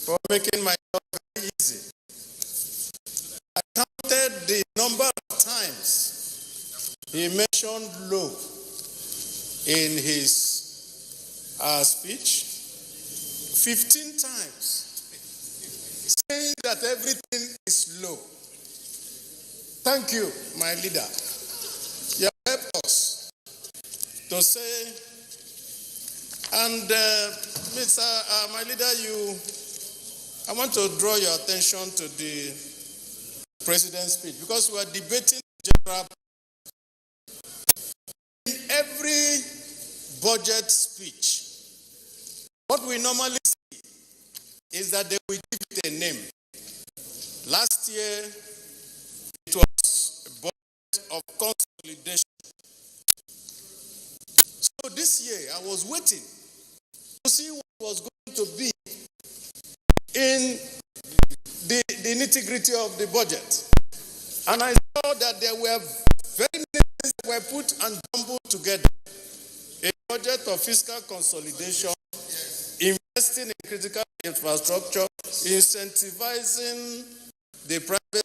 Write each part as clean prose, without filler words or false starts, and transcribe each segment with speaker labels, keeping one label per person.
Speaker 1: for making my job very easy. I counted the number of times he mentioned law in his speech. 15 times, saying that everything is low. Thank you, my leader. You have helped us to say, and my leader, I want to draw your attention to the president's speech, because we are debating general. In every budget speech, what we normally see is that they will give it a name. Last year, it was a budget of consolidation. So this year, I was waiting to see what was going to be in the nitty-gritty of the budget. And I saw that there were very many things that were put and jumbled together. A budget of fiscal consolidation, investing in critical infrastructure, incentivizing the private,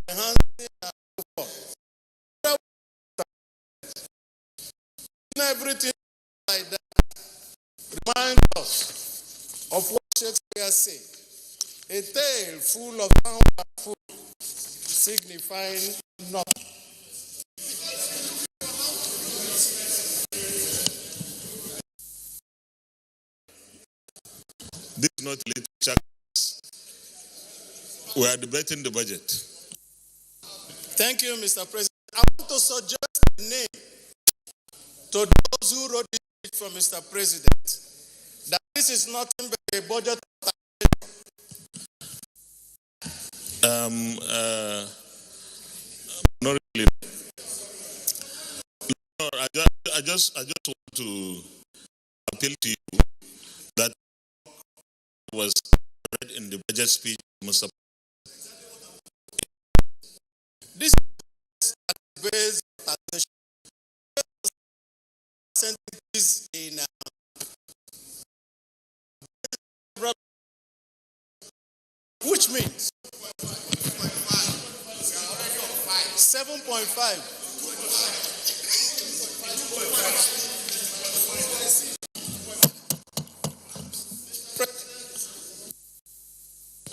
Speaker 1: enhancing and so forth. Everything like that reminds us of what Shakespeare said. A tale full of sound and food, signifying nothing.
Speaker 2: This is not literature. We are debating the budget.
Speaker 1: Thank you, Mr. President. I want to suggest a name to those who wrote this speech from Mr. President, that this is nothing but a budget.
Speaker 2: Not really. No, I just want to appeal to you that was read in the budget speech, Mr.
Speaker 1: This is based in which means 7.5.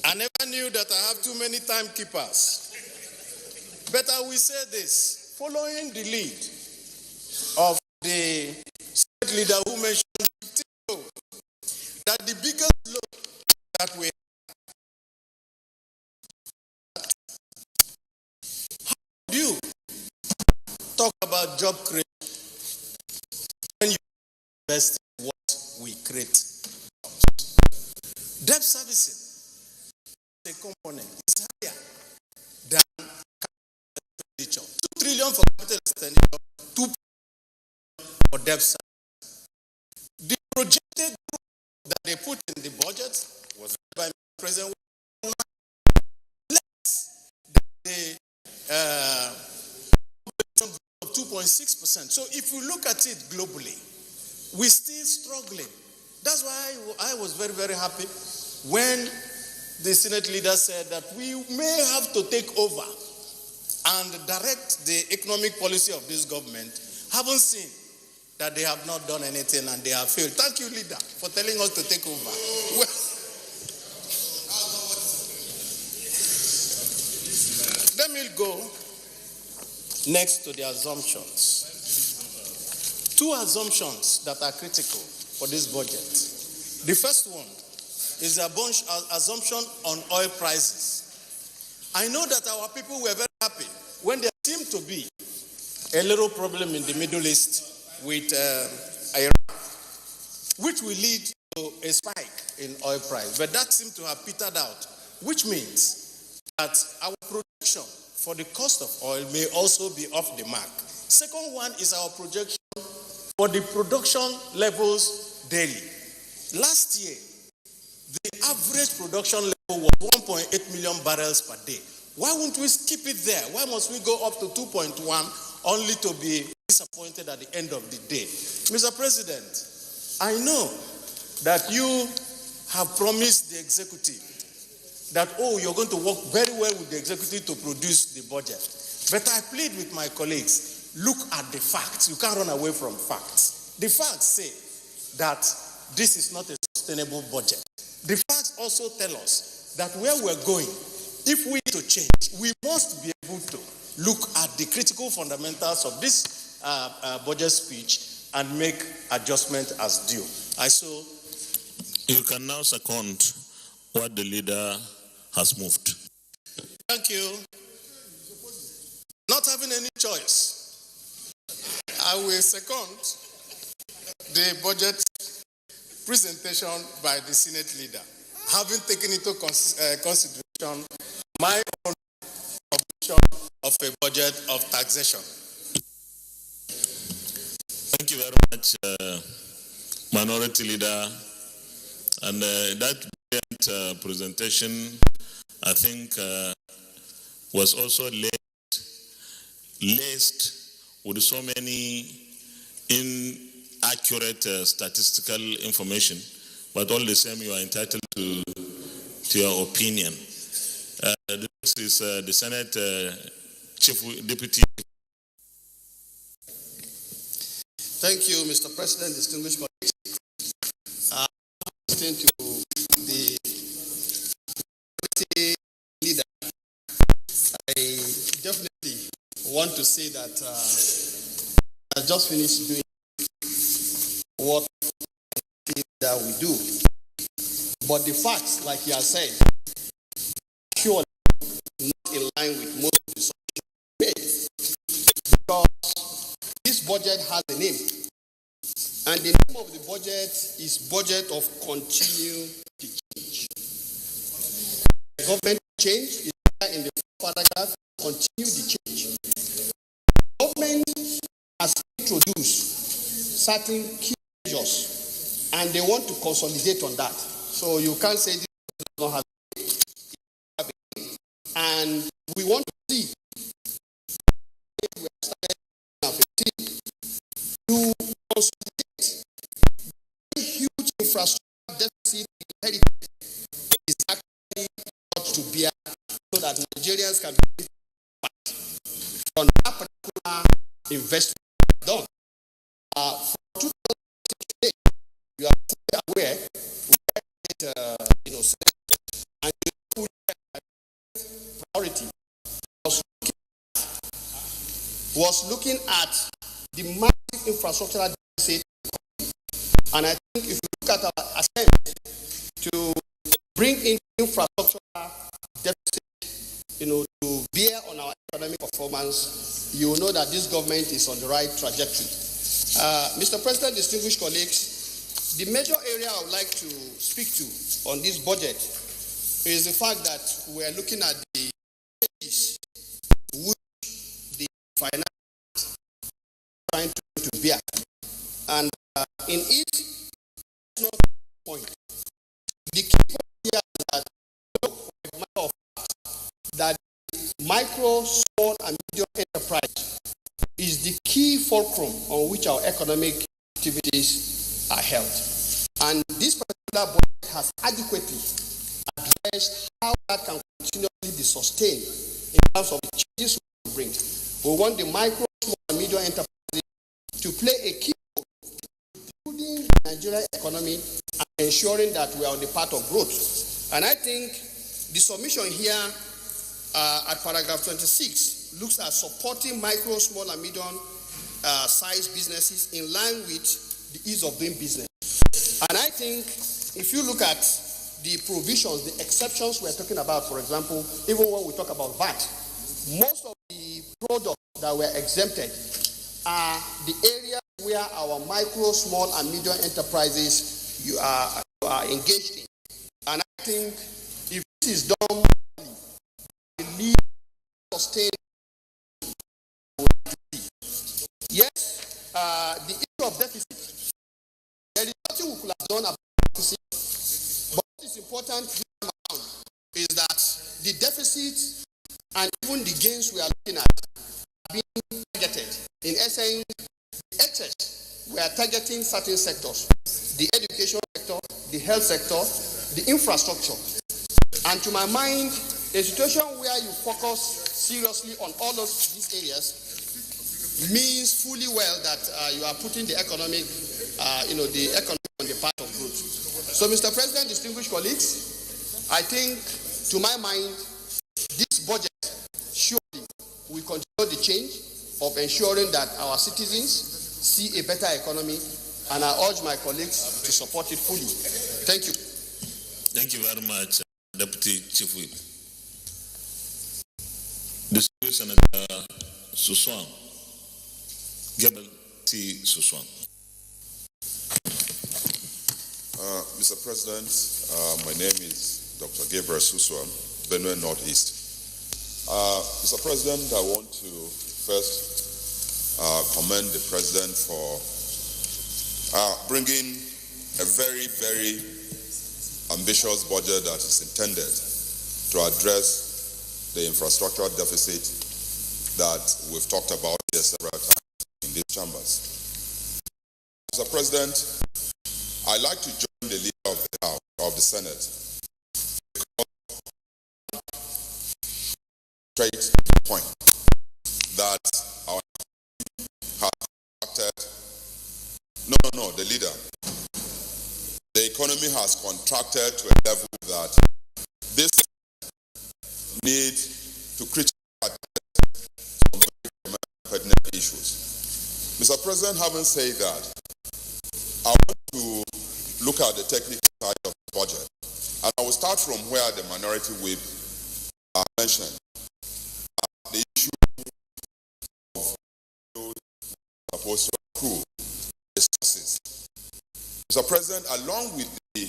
Speaker 1: I never knew that I have too many timekeepers. But I will say this, following the lead of the state leader who mentioned 15 loans, that the biggest loan that we have. How do you talk about job creation when you invest in what we create? Debt servicing, the component is higher than capital expenditure. 2 trillion for capital expenditure, 2 trillion for debt servicing. The projected growth that they put in the budget was by President less than the growth of 2.6%. So if we look at it globally, we're still struggling. That's why I was very, very happy when the Senate leader said that we may have to take over and direct the economic policy of this government. Haven't seen that they have not done anything and they have failed. Thank you, leader, for telling us to take over. Well, let me go next to the assumptions. 2 assumptions that are critical for this budget. The first one is the assumption on oil prices. I know that our people were very happy when there seemed to be a little problem in the Middle East with Iran, which will lead to a spike in oil price. But that seemed to have petered out, which means that our projection for the cost of oil may also be off the mark. Second one is our projection for the production levels daily. Last year, the average production level was 1.8 million barrels per day. Why won't we keep it there? Why must we go up to 2.1 only to be disappointed at the end of the day? Mr. President, I know that you have promised the executive that, oh, you're going to work very well with the executive to produce the budget. But I plead with my colleagues, look at the facts. You can't run away from facts. The facts say that this is not a sustainable budget. The facts also tell us that where we're going, if we need to change, we must be able to look at the critical fundamentals of this budget speech and make adjustment as due.
Speaker 2: You can now second what the leader has moved.
Speaker 1: Thank you. Not having any choice, I will second the budget presentation by the Senate leader, having taken into consideration my own objection of a budget of taxation.
Speaker 2: Thank you very much, Minority Leader. And that brilliant presentation, I think, was also laced with so many inaccurate statistical information, but all the same, you are entitled to your opinion. This is the Senate Deputy.
Speaker 3: Thank you, Mr. President, distinguished colleagues. Listening to the leader, I definitely want to say that I just finished doing what that we do. But the facts, like you have said, surely not in line with most of the solutions made. Because this budget has a name. And the name of the budget is Budget of Continued Change. Government change is in the paragraph, continue the change. Government has introduced certain key measures and they want to consolidate on that. So you can't say this does not have a name. And we want to see we have started to consolidate the huge infrastructure deficit inherited is actually brought to bear so that Nigerians can be back from that particular investment done. For 2008, you are aware and priority was looking at the massive infrastructural deficit. And I think if you look at our attempt to bring in infrastructural deficit, to bear on our economic performance, you will know that this government is on the right trajectory. Mr. President, distinguished colleagues, the major area I would like to speak to on this budget is the fact that we are looking at the changes which the finance trying to bear. And in each point, the key point here is that, matter of fact, that micro, small, and medium enterprise is the key fulcrum on which our economic activities are held. And this particular budget has adequately addressed how that can continually be sustained in terms of the changes we bring. We want the micro, small, and medium enterprises to play a key role in building the Nigerian economy and ensuring that we are on the path of growth. And I think the submission here at paragraph 26 looks at supporting micro, small, and medium sized businesses in line with the ease of doing business. And I think if you look at the provisions, the exceptions we're talking about, for example, even when we talk about VAT, most of the products that were exempted are the areas where our micro, small, and medium enterprises you are engaged in. And I think if this is done, we need to sustain. Yes, the issue of deficit. There is nothing we could have done about deficit, but what is important this time around is that the deficit and even the gains we are looking at are being targeted. In essence, the excess, we are targeting certain sectors: the education sector, the health sector, the infrastructure. And to my mind, a situation where you focus seriously on all of these areas means fully well that you are putting the economy on the path of growth. So, Mr. President, distinguished colleagues, I think, to my mind, this budget surely will continue the change of ensuring that our citizens see a better economy, and I urge my colleagues to support it fully. Thank you.
Speaker 2: Thank you very much, Deputy Chief Whip. Distinguished Senator Suswan, Gabriel T. Suswan.
Speaker 4: Mr. President, my name is Dr. Gabriel Suswan, Benue Northeast. Mr. President, I want to first commend the President for bringing a very, very ambitious budget that is intended to address the infrastructural deficit that we've talked about here several times in these chambers. Mr. President, I'd like to join the leader of the House, of the Senate, straight to the point that our has contracted. No, the leader. The economy has contracted to a level that this need to critically address some very pertinent issues. Mr. President, having said that, I want to look at the technical side of the budget, and I will start from where the minority whip mentioned the issue of supposed to accrue resources. Mr. President, along with the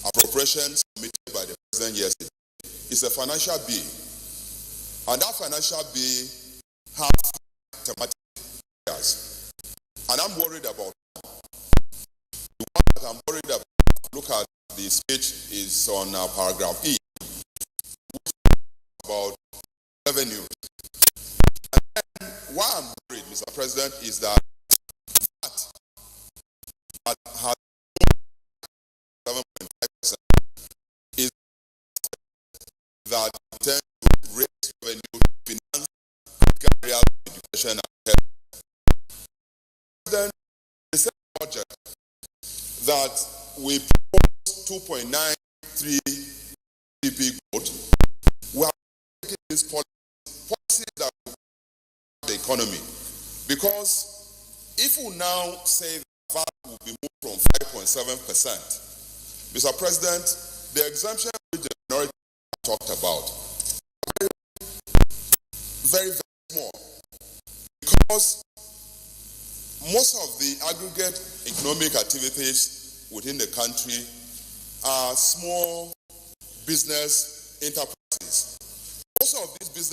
Speaker 4: appropriations submitted by the President yesterday, is a financial bill, and that financial bill has thematic areas, and I'm worried about the one that I'm worried about. Look at the speech is on paragraph E, which is about revenue. And then why I'm worried, Mr. President, is that has 7.5% is that tend to raise revenue to finance areas of education and health. Then the same budget that we propose 2.93 GDP growth, we have taken this policy that will the economy, because if we now say that VAT will be moved from 5.7%, Mr. President, the exemption which the minority talked about very, very small, because most of the aggregate economic activities within the country are small business enterprises. Most of these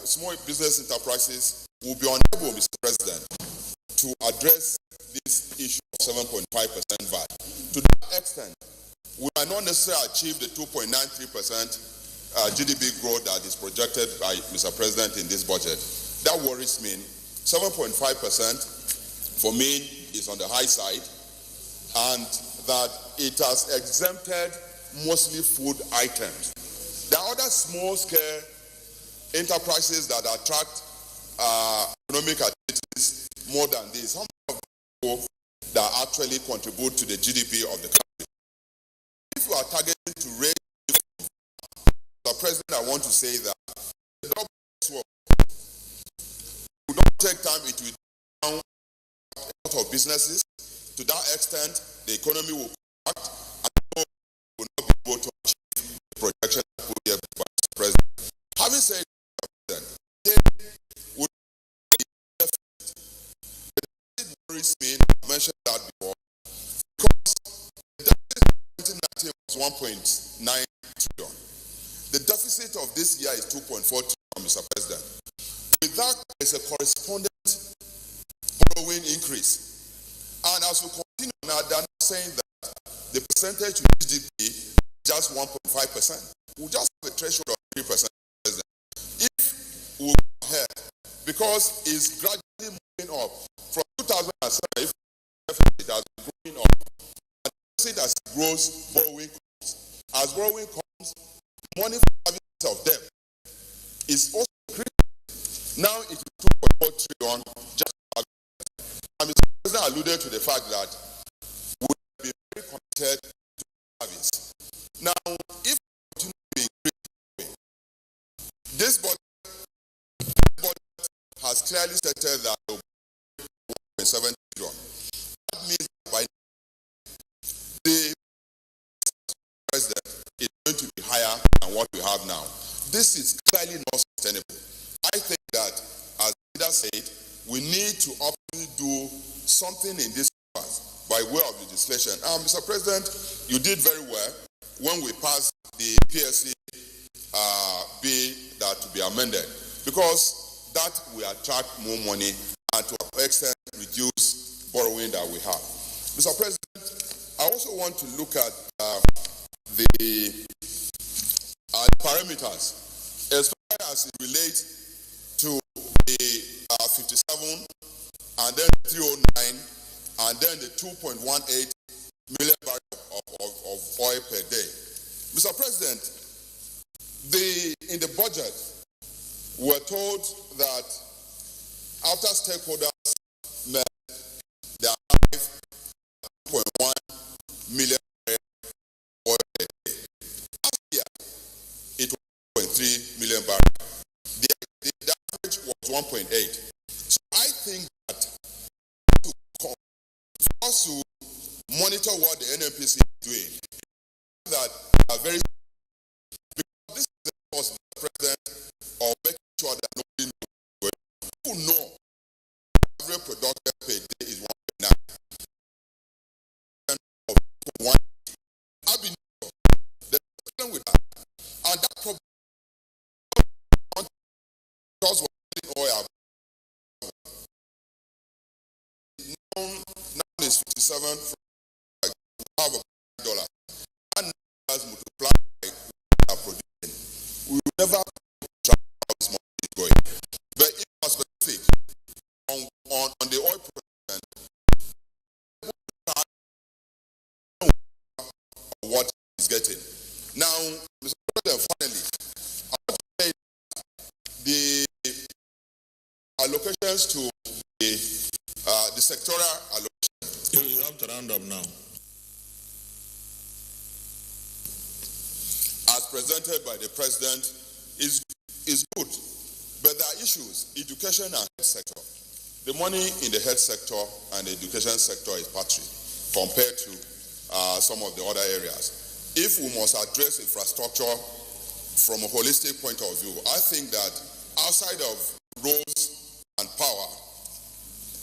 Speaker 4: small business enterprises will be unable, Mr. President, to address this issue of 7.5% VAT. To that extent, we might not necessarily achieve the 2.93% GDP growth that is projected by Mr. President in this budget. That worries me. 7.5% for me is on the high side, and that it has exempted mostly food items. There are other small-scale enterprises that attract economic activities more than this. How many of people that actually contribute to the GDP of the country? If you are targeting to raise, Mr. President, I want to say that the double will not take time, it will down a lot of businesses. To that extent, the economy will contract and will not be able to achieve the projection put here by Mr. President. Having said that, President, they would be deficit. The deficit worries me, I mentioned that before, because the deficit in 2019 was 1.9 trillion. The deficit of this year is 2.4 trillion, Mr. President. With that, there is a correspondent borrowing increase. And as we continue now, they are not saying that the percentage to GDP is just 1.5%. We'll just have a threshold of 3%. If we go ahead, because it's gradually moving up. From 2007, if it has been growing up, and it as it grows, borrowing costs. As as borrowing comes, money for service of debt is also increasing. Now it is 2.4 trillion just for and Mr. President alluded to the fact that we will be very committed to service. Now, if we continue to increase, this budget has clearly stated that it will be 1.7 trillion. That means that by the president is going to be higher than what we have now. This is clearly not sustainable. I think that, as the leader said, we need to obviously do something in this by way of legislation. Mr. President, you did very well when we passed the PSC bill that to be amended, because that will attract more money and to an extent reduce borrowing that we have. Mr. President, I also want to look at the parameters as far as it relates to the 57 and then 309 and then the 2.18 million barrels of oil per day. Mr. President, in the budget, we're told that after stakeholders met, there are 5.1 million barrels of oil per day. Last year, it was 1.3 million barrels. The average was 1.8. So I think that for us to monitor what the NNPC is doing, that are very, because this is the cost, Mr. President, of making sure that nobody knows. People know every production per day is 1.9. I've been the problem with that, and that problem because we're oil now is 57 from half a $1, and as multiplied by what we are producing, we will never track how this money is going. But if we are specific on the oil production, what is getting. Now, Mr. President, finally, I want to say the allocations to the sectoral allocation.
Speaker 2: You have to round up now.
Speaker 4: As presented by the president is good, but there are issues. Education and health sector. The money in the health sector and the education sector is patchy compared to some of the other areas. If we must address infrastructure from a holistic point of view, I think that outside of roads and power,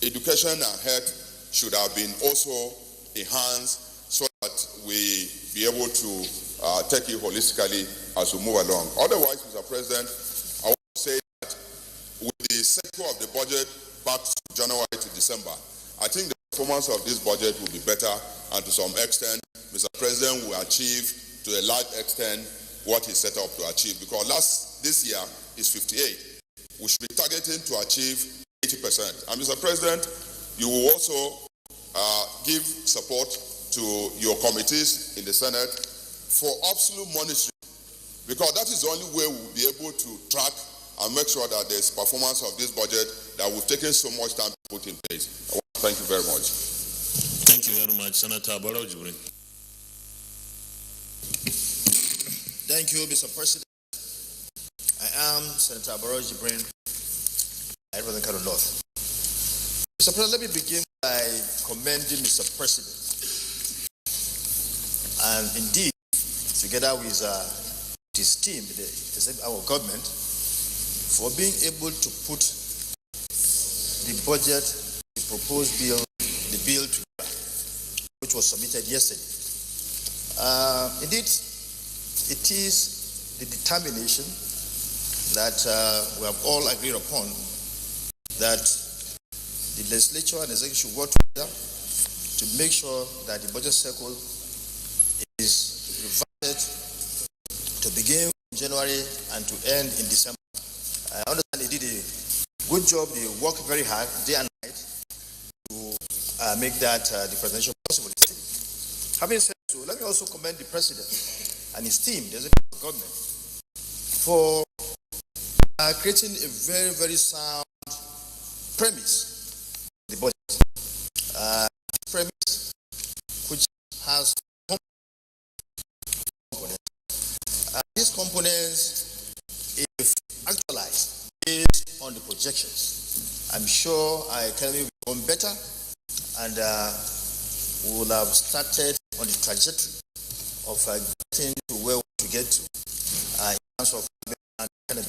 Speaker 4: education and health should have been also enhanced so that we be able to take it holistically as we move along. Otherwise, Mr. President, I want to say that with the cycle of the budget back to January to December, I think the performance of this budget will be better, and to some extent, Mr. President will achieve to a large extent what he set up to achieve, because this year is 58. We should be targeting to achieve 80%. And Mr. President, you will also give support to your committees in the Senate for absolute monitoring, because that is the only way we will be able to track and make sure that there's performance of this budget that we've taken so much time to put in place. I want to thank you very much.
Speaker 2: Thank you very much, Senator Barrow Jibril.
Speaker 5: Thank you, Mr. President. I am Senator Barrow Jibril, Ivory Kano North. Mr. President, let me begin by commending Mr. President, and indeed, together with his team, our government, for being able to put the budget, the proposed bill, the bill together, which was submitted yesterday. Indeed, it is the determination that we have all agreed upon that the legislature and executive should work together to make sure that the budget cycle is revised to begin in January and to end in December. I understand they did a good job. They worked very hard, day and night, to make that the presidential possible. Having said so, let me also commend the president and his team, the government, for creating a very, very sound premise for the budget. Premise which has components. These components, if actualized based on the projections, I'm sure our economy will become better, and we will have started on the trajectory of getting to where we want to get to in terms of economy.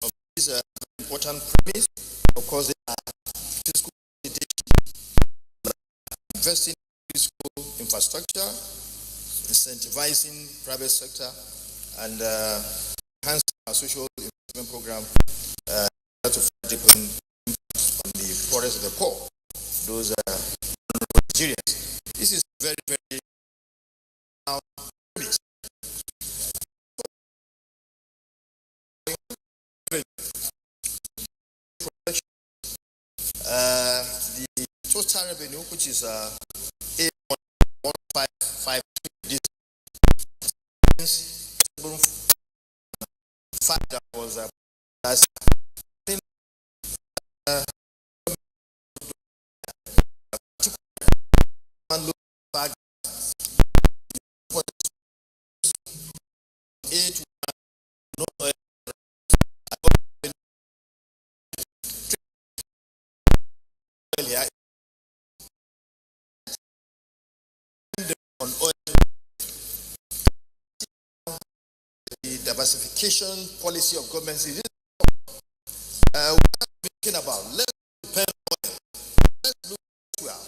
Speaker 5: Of these important premise, of course, they are fiscal investing in fiscal infrastructure, incentivizing private sector, and enhancing our social investment program to fight different impacts on the poorest of the poor, those Nigerians. This is very, very premise. The total revenue, which is 8.155 that was last look back 8 no on oil. The diversification policy of governments is what I'm thinking about. Let's depend on oil. Let's look well.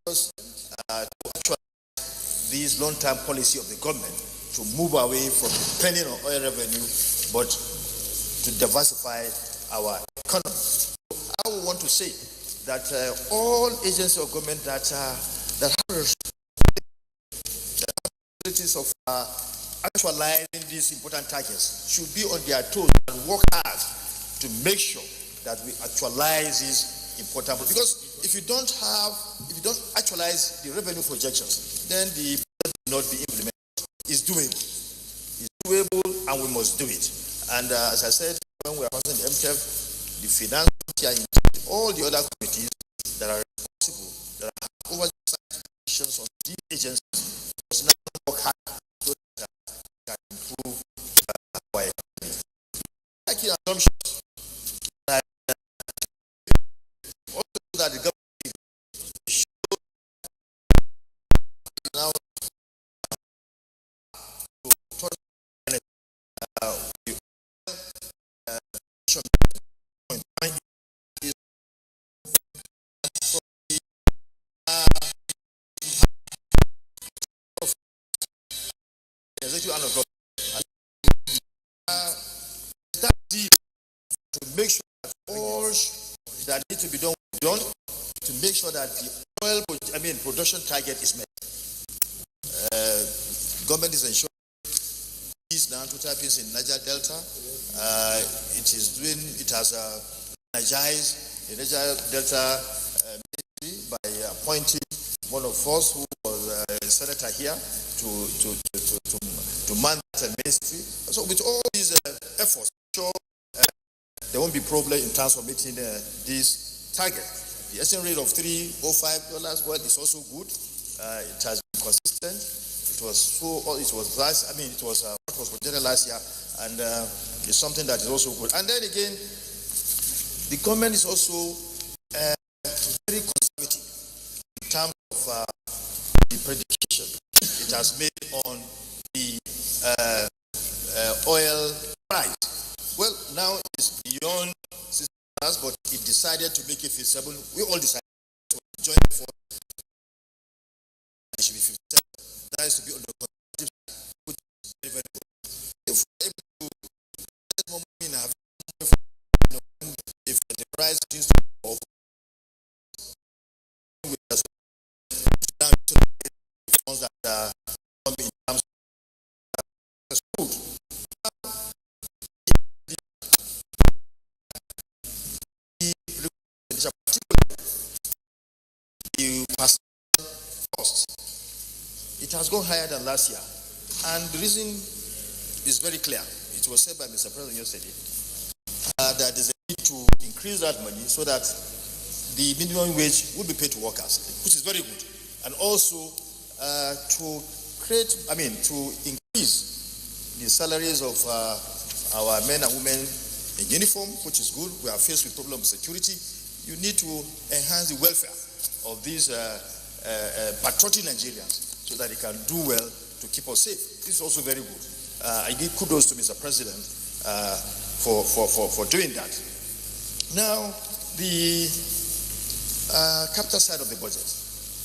Speaker 5: To actualize this long-term policy of the government to move away from depending on oil revenue, but to diversify our economy. I would want to say that all agencies of government that have responsibilities of actualizing these important targets should be on their toes and work hard to make sure that we actualize these important, because if you don't actualize the revenue projections, then the budget will not be implemented. It's doable. It's doable, and we must do it. And as I said, when we are passing the MTF, the finance committee, and all the other committees that are responsible, that have oversight functions on these agencies, must now work hard so that we can improve our economy. Like the assumptions that also that the government should now that deal to make sure that all that needs to be done, to make sure that the oil production target is met. Government is ensuring peace now, total peace in Niger Delta. It has energized the Niger Delta ministry by appointing one of us who was a senator here to man that ministry. So with all these efforts, sure, there won't be problem in terms of meeting this target. The exchange rate of $3.05, well, it's also good. It has been consistent. It was what was projected last year, and it's something that is also good. And then again, the government is also very conservative in terms of the prediction it has made on the oil price. Well, now it's beyond $60, but it decided to make it feasible. We all decided to join the force. It should be 57. That is to be on the conservative side, which is very, very good. If we're able to get more money and have if the price continues to go up, we are down to the funds that come in terms of food. it has gone higher than last year. And the reason is very clear. It was said by Mr. President yesterday that there's a need to increase that money so that the minimum wage will be paid to workers, which is very good. And also to increase the salaries of our men and women in uniform, which is good. We are faced with problem of security. You need to enhance the welfare of these patriotic Nigerians so that they can do well to keep us safe. This is also very good. I give kudos to Mr. President for doing that. Now, the capital side of the budget.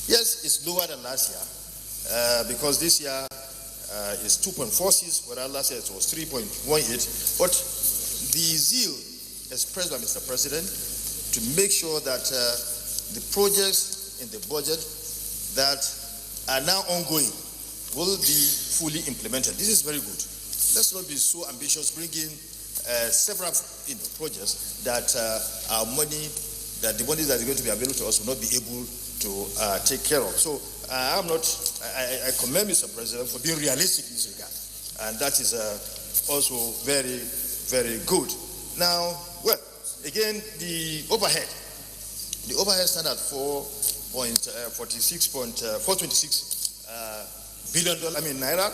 Speaker 5: Yes, it's lower than last year because this year is 2.46, whereas last year it was 3.18. But the zeal expressed by Mr. President to make sure that the projects in the budget that are now ongoing will be fully implemented. This is very good. Let's not be so ambitious, bring in several projects that our money, that the money that is going to be available to us will not be able to take care of. So I commend Mr. President for being realistic in this regard. And that is also very, very good. Now, well, again, the overhead stand at $426 billion, naira.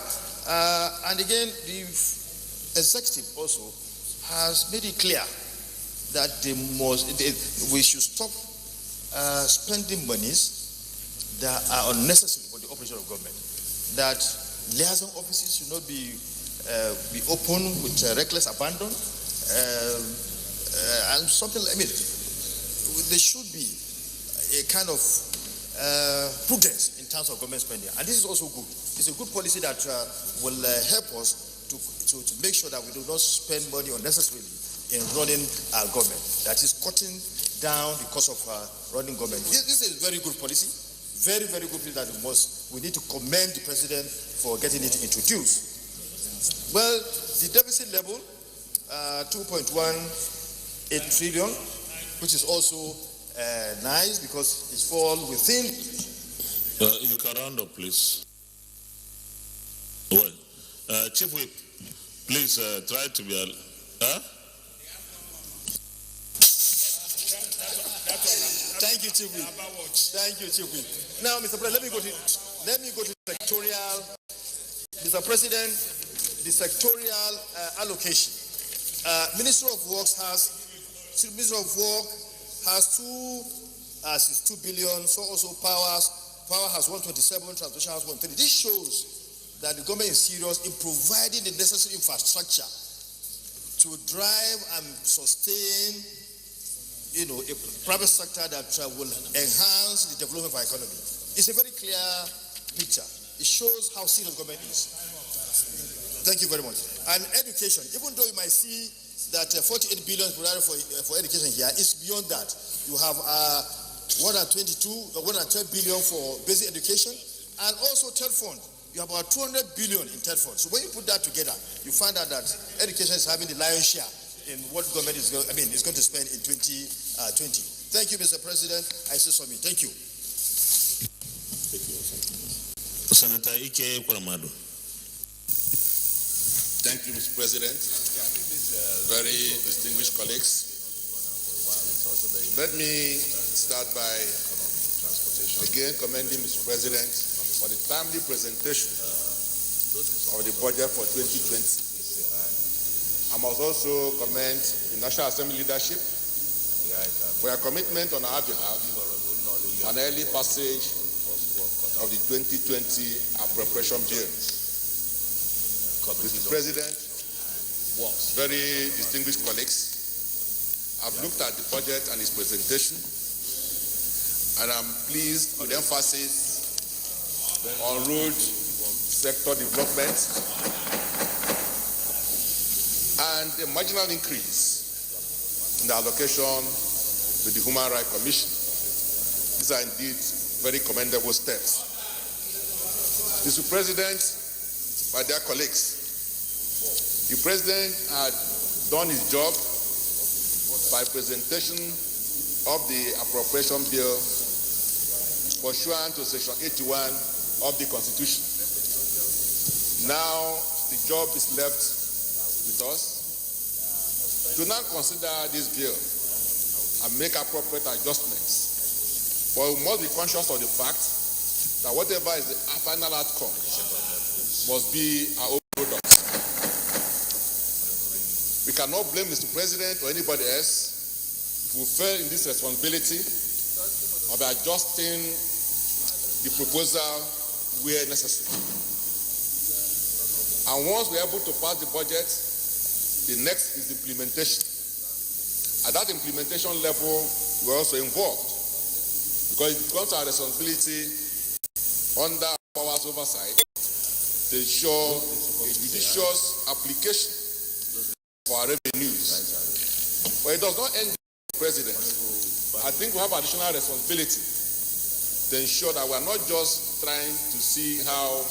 Speaker 5: And again, the executive also has made it clear that we should stop spending monies that are unnecessary for the operation of government. That liaison offices should not be open with reckless abandon, and something. There should be a kind of prudence in terms of government spending, and this is also good. It's a good policy that will help us to make sure that we do not spend money unnecessarily in running our government. That is cutting down the cost of running government. This is a very good policy, very, very good policy that we need to commend the president for getting it introduced. Well, the deficit level, 2.18 trillion, which is also nice because it's fall within.
Speaker 2: You can round up, please. Well, Chief Whip, please try to be.
Speaker 5: Thank you, Chief Whip. Thank you, Chief Whip. Now, Mr. President, let me go to sectorial. Mr. President, the sectorial allocation. Ministry of Work has 2 billion. So also Power has 127. Transportation has 130. This shows that the government is serious in providing the necessary infrastructure to drive and sustain, a private sector that will enhance the development of our economy. It's a very clear picture. It shows how serious government is. Thank you very much. And education, even though you might see that 48 billion for education here, it's beyond that. You have 112 billion for basic education, and also third fund. You have about 200 billion in third fund. So when you put that together, you find out that education is having the lion's share in what government is going to spend in 2020. Thank you, Mr. President. I say something. Thank you.
Speaker 2: Senator Ike Kwaramadu.
Speaker 4: Thank you, Mr. President. Very distinguished colleagues. Let me start by again commending Mr. President for the timely presentation of the budget for 2020. I must also commend the National Assembly leadership for your commitment on our behalf on early passage of the 2020 appropriation bill. Mr. President, very distinguished colleagues, I've looked at the budget and its presentation, and I'm pleased with the emphasis on road sector development and a marginal increase in the allocation to the Human Rights Commission. These are indeed very commendable steps. Mr. President, my dear colleagues, the President had done his job by presentation of the appropriation bill pursuant to Section 81 of the Constitution.
Speaker 6: Now the job is left with us to now consider this bill and make appropriate adjustments. But we must be conscious of the fact that whatever is the final outcome must be our own product. We cannot blame Mr. President or anybody else if we fail in this responsibility of adjusting the proposal where necessary. And once we're able to pass the budget, the next is implementation. At that implementation level, we're also involved because it becomes our responsibility under powers oversight to ensure a judicious application for our revenues. But it does not end with the President. I think we have additional responsibility to ensure that we are not just trying to see how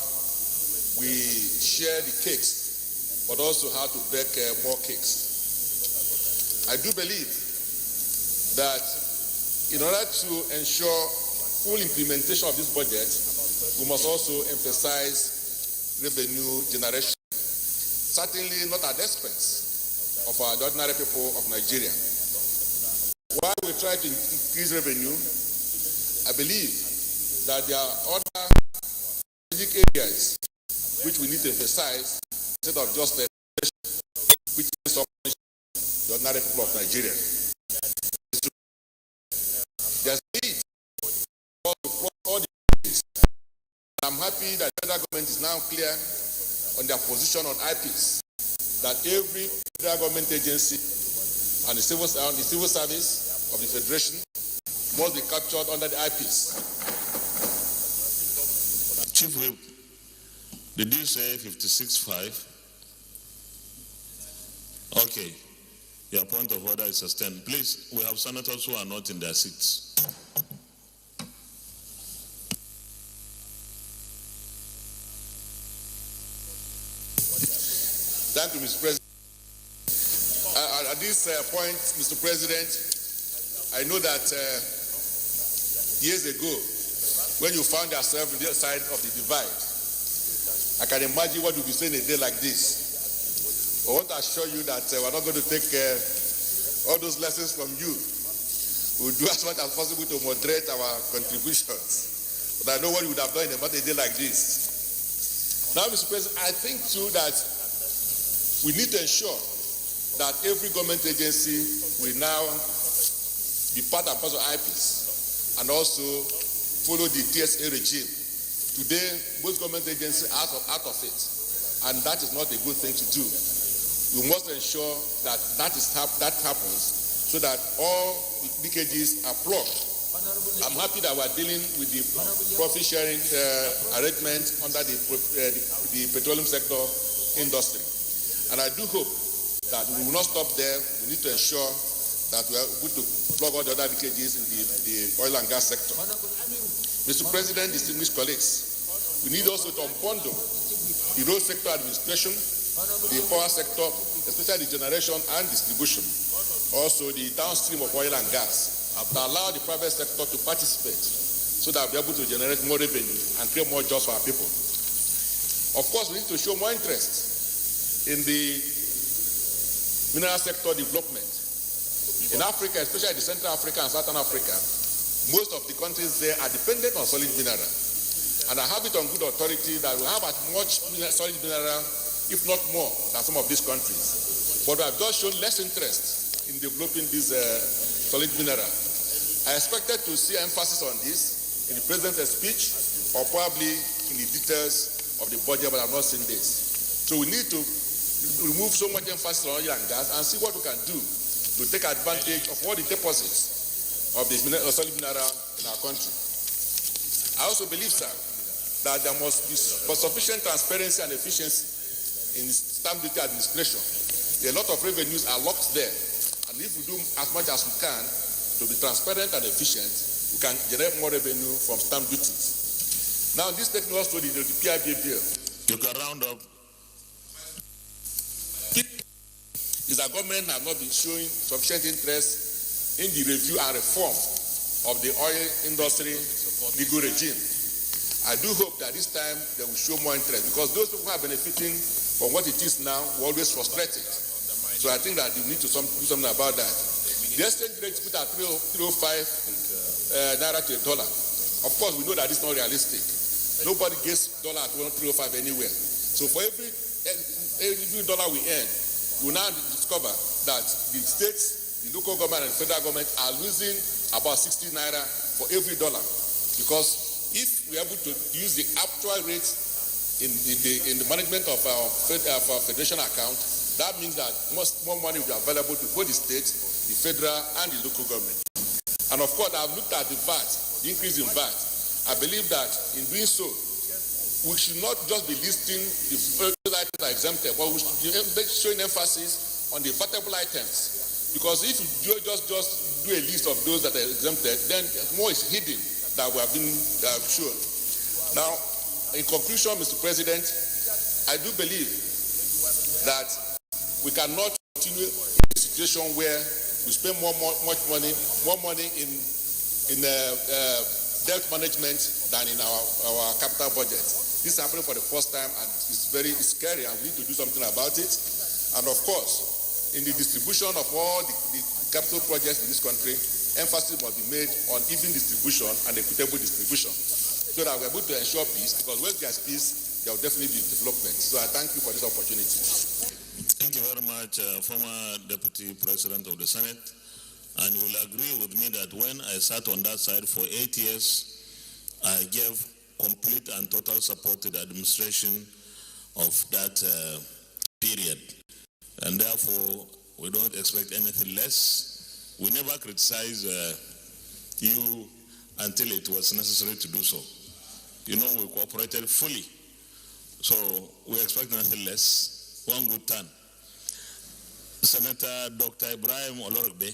Speaker 6: we share the cakes, but also how to bake more cakes. I do believe that in order to ensure full implementation of this budget, we must also emphasize revenue generation, certainly not at the expense of the ordinary people of Nigeria. While we try to increase revenue, I believe that there are other strategic areas which we need to emphasize instead of just which is the ordinary people of Nigeria. There's need for all the areas. I'm happy that the federal government is now clear on their position on IPs, that every federal government agency and the civil service of the Federation must be captured under the IPs.
Speaker 2: Chief Whip, did you say 56.5? Okay. Your point of order is sustained. Please, we have senators who are not in their seats.
Speaker 6: Thank you, Mr. President. At this point, Mr. President, I know that years ago, when you found yourself on the other side of the divide, I can imagine what you'll be saying a day like this. I want to assure you that we're not going to take all those lessons from you. We'll do as much as possible to moderate our contributions. But I know what you would have done in a day like this. Now, Mr. President, I think too that we need to ensure that every government agency will now be part and parcel of IPs and also follow the TSA regime. Today, most government agencies are out of it, and that is not a good thing to do. We must ensure that that happens so that all leakages are plugged. I'm happy that we're dealing with the profit sharing arrangement under the petroleum sector industry. And I do hope that we will not stop there. We need to ensure that we are able to plug all the other leakages in the oil and gas sector. Mr. President, distinguished colleagues, we need also to unbundle the road sector administration, the power sector, especially the generation and distribution, also the downstream of oil and gas, to allow the private sector to participate so that we're able to generate more revenue and create more jobs for our people. Of course, we need to show more interest in the mineral sector development. In Africa, especially the Central Africa and Southern Africa, most of the countries there are dependent on solid mineral. And I have it on good authority that we have as much solid mineral, if not more, than some of these countries. But we have just shown less interest in developing this solid mineral. I expected to see emphasis on this in the President's speech or probably in the details of the budget, but I've not seen this. So we need to remove so much emphasis on oil and gas and see what we can do to take advantage of all the deposits of the solid mineral in our country. I also believe, sir, that there must be sufficient transparency and efficiency in stamp duty administration. A lot of revenues are locked there, and if we do as much as we can to be transparent and efficient, we can generate more revenue from stamp duties. Now, this takes us to the PIB bill.
Speaker 2: You can round up.
Speaker 6: Is that government has not been showing sufficient interest in the review and reform of the oil industry legal regime. I do hope that this time they will show more interest, because those people who are benefiting from what it is now were always frustrated. So I think that you need to do something about that. The exchange rate put at 305 naira to a dollar. Of course, we know that it's not realistic. Nobody gets dollar at 305 anywhere. So for every dollar we earn, we now discover that the states, the local government, and the federal government are losing about 60 naira for every dollar, because if we are able to use the actual rate in the management of our federation account, that means that more money will be available to both the state, the federal, and the local government. And of course, I've looked at the VAT, the increase in VAT. I believe that in doing so, we should not just be listing the items that are exempted, but we should be showing emphasis on the vatable items. Because if you just do a list of those that are exempted, then more is hidden that we have been shown. Now, in conclusion, Mr. President, I do believe that we cannot continue in a situation where we spend more money in debt management than in our capital budget. This is happening for the first time, and it's very scary, and we need to do something about it. And of course, in the distribution of all the capital projects in this country, emphasis must be made on even distribution and equitable distribution, so that we're able to ensure peace, because where there's peace, there will definitely be development. So I thank you for this opportunity.
Speaker 2: Thank you very much, former Deputy President of the Senate. And you will agree with me that when I sat on that side for 8 years, I gave complete and total support to the administration of that period. And therefore, we don't expect anything less. We never criticized you until it was necessary to do so. You know, we cooperated fully. So we expect nothing less. One good turn. Senator Dr. Ibrahim Olorogbe.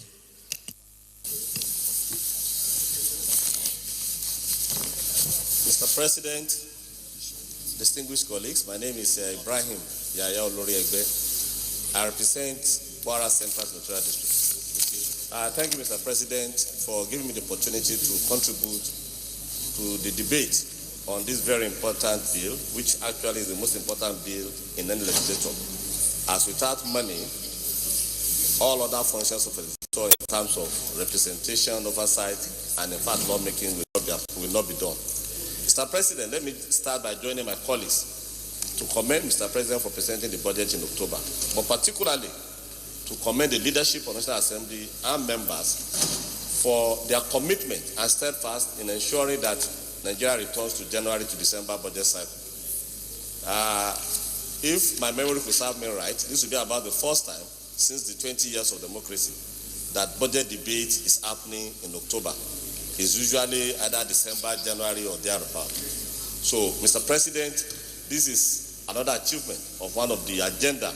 Speaker 7: Mr. President, distinguished colleagues, my name is Ibrahim Yaya Olorogbe. I represent Kwara Central Senatorial District. Thank you, Mr. President, for giving me the opportunity to contribute to the debate on this very important bill, which actually is the most important bill in any legislature. As without money, all other functions of a legislature in terms of representation, oversight, and in fact lawmaking will not be done. Mr. President, let me start by joining my colleagues to commend Mr. President for presenting the budget in October, but particularly to commend the leadership of the National Assembly and members for their commitment and steadfast in ensuring that Nigeria returns to January to December budget cycle. If my memory could serve me right, this will be about the first time since the 20 years of democracy that budget debate is happening in October. It's usually either December, January, or thereabout. So, Mr. President, this is another achievement of one of the agenda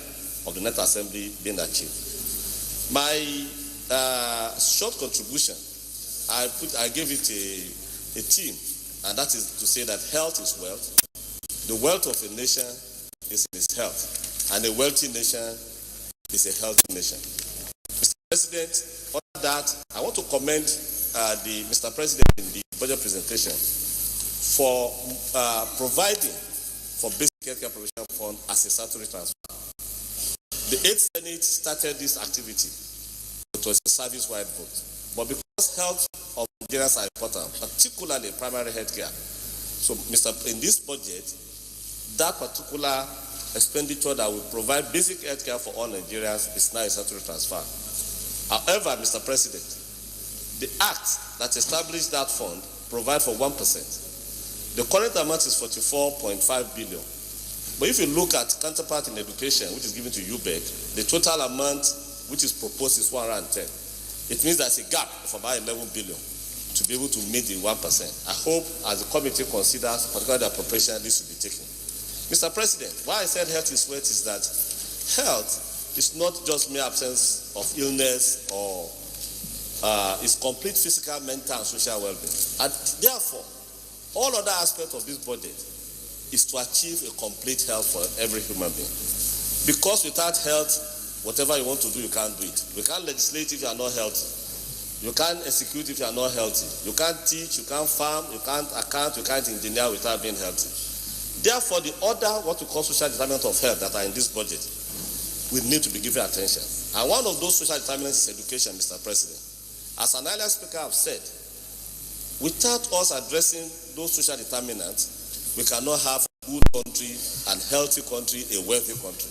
Speaker 7: of the National Assembly being achieved. My short contribution, I gave it a theme, and that is to say that health is wealth. The wealth of a nation is in its health, and a wealthy nation is a healthy nation. Mr. President, on that, I want to commend Mr. President in the budget presentation for providing for basic healthcare provision fund as a statutory transfer. The 8th Senate started this activity. It was a service-wide vote. But because health of Nigerians are important, particularly primary healthcare, so in this budget, that particular expenditure that will provide basic healthcare for all Nigerians is now a statutory transfer. However, Mr. President, the act that established that fund provides for 1%. The current amount is 44.5 billion. But if you look at counterpart in education, which is given to UBEC, the total amount which is proposed is 110. It means there's a gap of about 11 billion to be able to meet the 1%. I hope as the committee considers, particularly the appropriation, this will be taken. Mr. President, why I said health is wealth is that health is not just mere absence of illness or it's complete physical, mental, and social well-being. And therefore, all other aspects of this budget is to achieve a complete health for every human being. Because without health, whatever you want to do, you can't do it. We can't legislate if you are not healthy. You can't execute if you are not healthy. You can't teach, you can't farm, you can't account, you can't engineer without being healthy. Therefore, the other, what we call social determinants of health that are in this budget, we need to be given attention. And one of those social determinants is education, Mr. President. As an earlier speaker have said, without us addressing those social determinants, we cannot have a good country and healthy country, a wealthy country.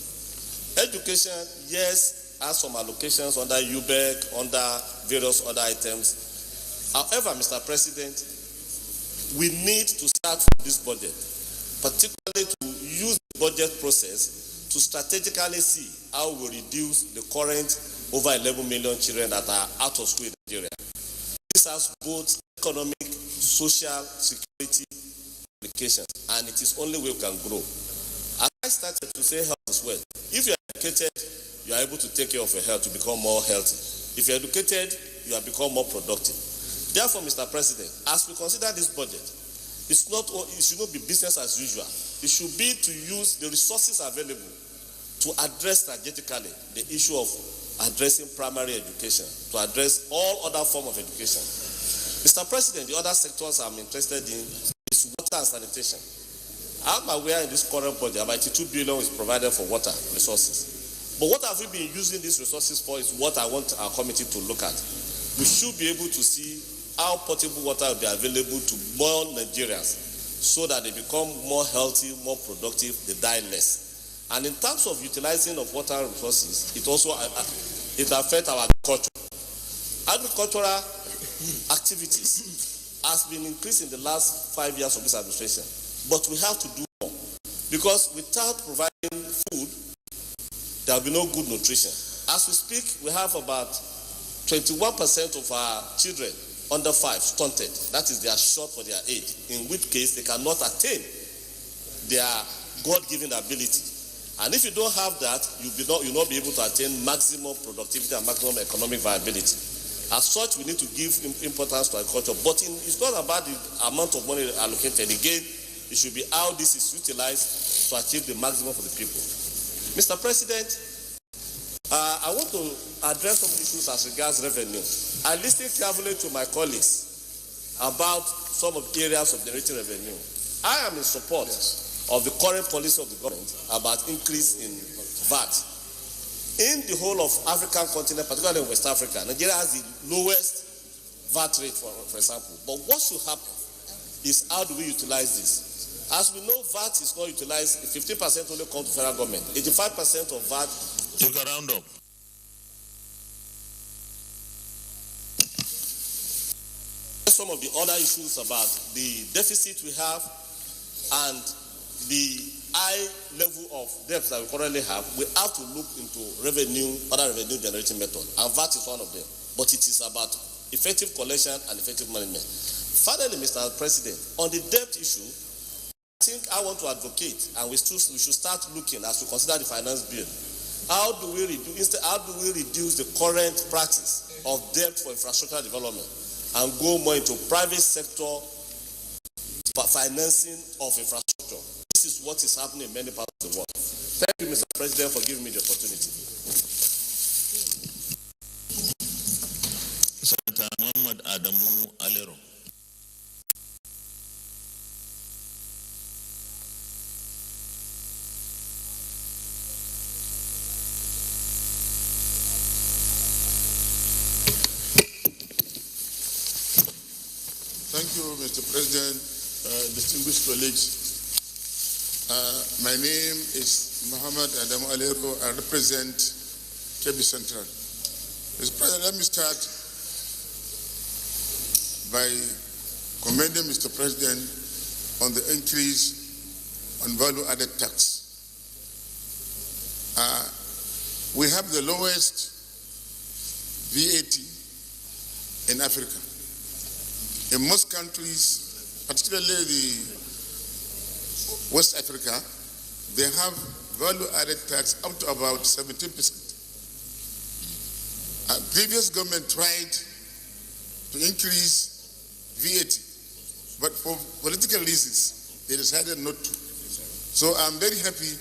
Speaker 7: Education, yes, has some allocations under UBEC, under various other items. However, Mr. President, we need to start with this budget, particularly to use the budget process to strategically see how we reduce the current over 11 million children that are out of school in Nigeria. This has both economic, social, security implications, and it is only way we can grow. As I started to say health is wealth. If you are educated, you are able to take care of your health to become more healthy. If you are educated, you have become more productive. Therefore, Mr. President, as we consider this budget, it should not be business as usual. It should be to use the resources available to address strategically the issue of addressing primary education, to address all other forms of education. Mr. President, the other sectors I'm interested in is water and sanitation. I'm aware in this current budget, about 82 billion is provided for water resources. But what have we been using these resources for is what I want our committee to look at. We should be able to see how potable water will be available to more Nigerians so that they become more healthy, more productive, they die less. And in terms of utilizing of water resources, it also affects our agriculture. Agricultural activities has been increased in the last 5 years of this administration, but we have to do more, because without providing food, there will be no good nutrition. As we speak, we have about 21% of our children under 5 stunted. That is, they are short for their age, in which case they cannot attain their God-given ability. And if you don't have that, you'll not be able to attain maximum productivity and maximum economic viability. As such, we need to give importance to agriculture. But it's not about the amount of money allocated. Again, it should be how this is utilized to achieve the maximum for the people. Mr. President, I want to address some issues as regards revenue. I listened carefully to my colleagues about some of the areas of generating revenue. I am in support of the current policy of the government about increase in VAT. In the whole of African continent, particularly in West Africa, Nigeria has the lowest VAT rate, for example. But what should happen is, how do we utilize this? As we know, VAT is not utilized. 15% only comes to federal government. 85% of VAT.
Speaker 2: You can round up.
Speaker 7: Some of the other issues about the deficit we have and the high level of debt that we currently have, we have to look into other revenue generating methods, and VAT is one of them. But it is about effective collection and effective management. Finally, Mr. President, on the debt issue, I think I want to advocate, and we should start looking, as we consider the finance bill, how do we reduce the current practice of debt for infrastructure development and go more into private sector financing of infrastructure. This is what is happening in many parts of the world. Thank you, Mr. President, for giving me the opportunity.
Speaker 2: Senator Muhammad Adamu Alero.
Speaker 4: Thank you, Mr. President, distinguished colleagues. My name is Muhammad Adamu Alero. I represent Kebbi Central. Mr. President, let me start by commending Mr. President on the increase on value-added tax. We have the lowest VAT in Africa. In most countries, particularly the West Africa, they have value-added tax up to about 17%. Previous government tried to increase VAT, but for political reasons, they decided not to. So I'm very happy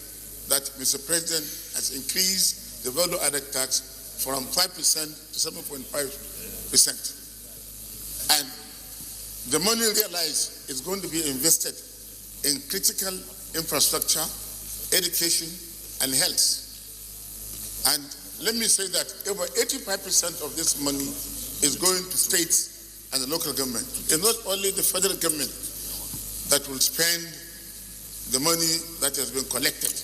Speaker 4: that Mr. President has increased the value-added tax from 5% to 7.5%. And the money realized is going to be invested in critical infrastructure, education, and health. And let me say that over 85% of this money is going to states and the local government. It's not only the federal government that will spend the money that has been collected.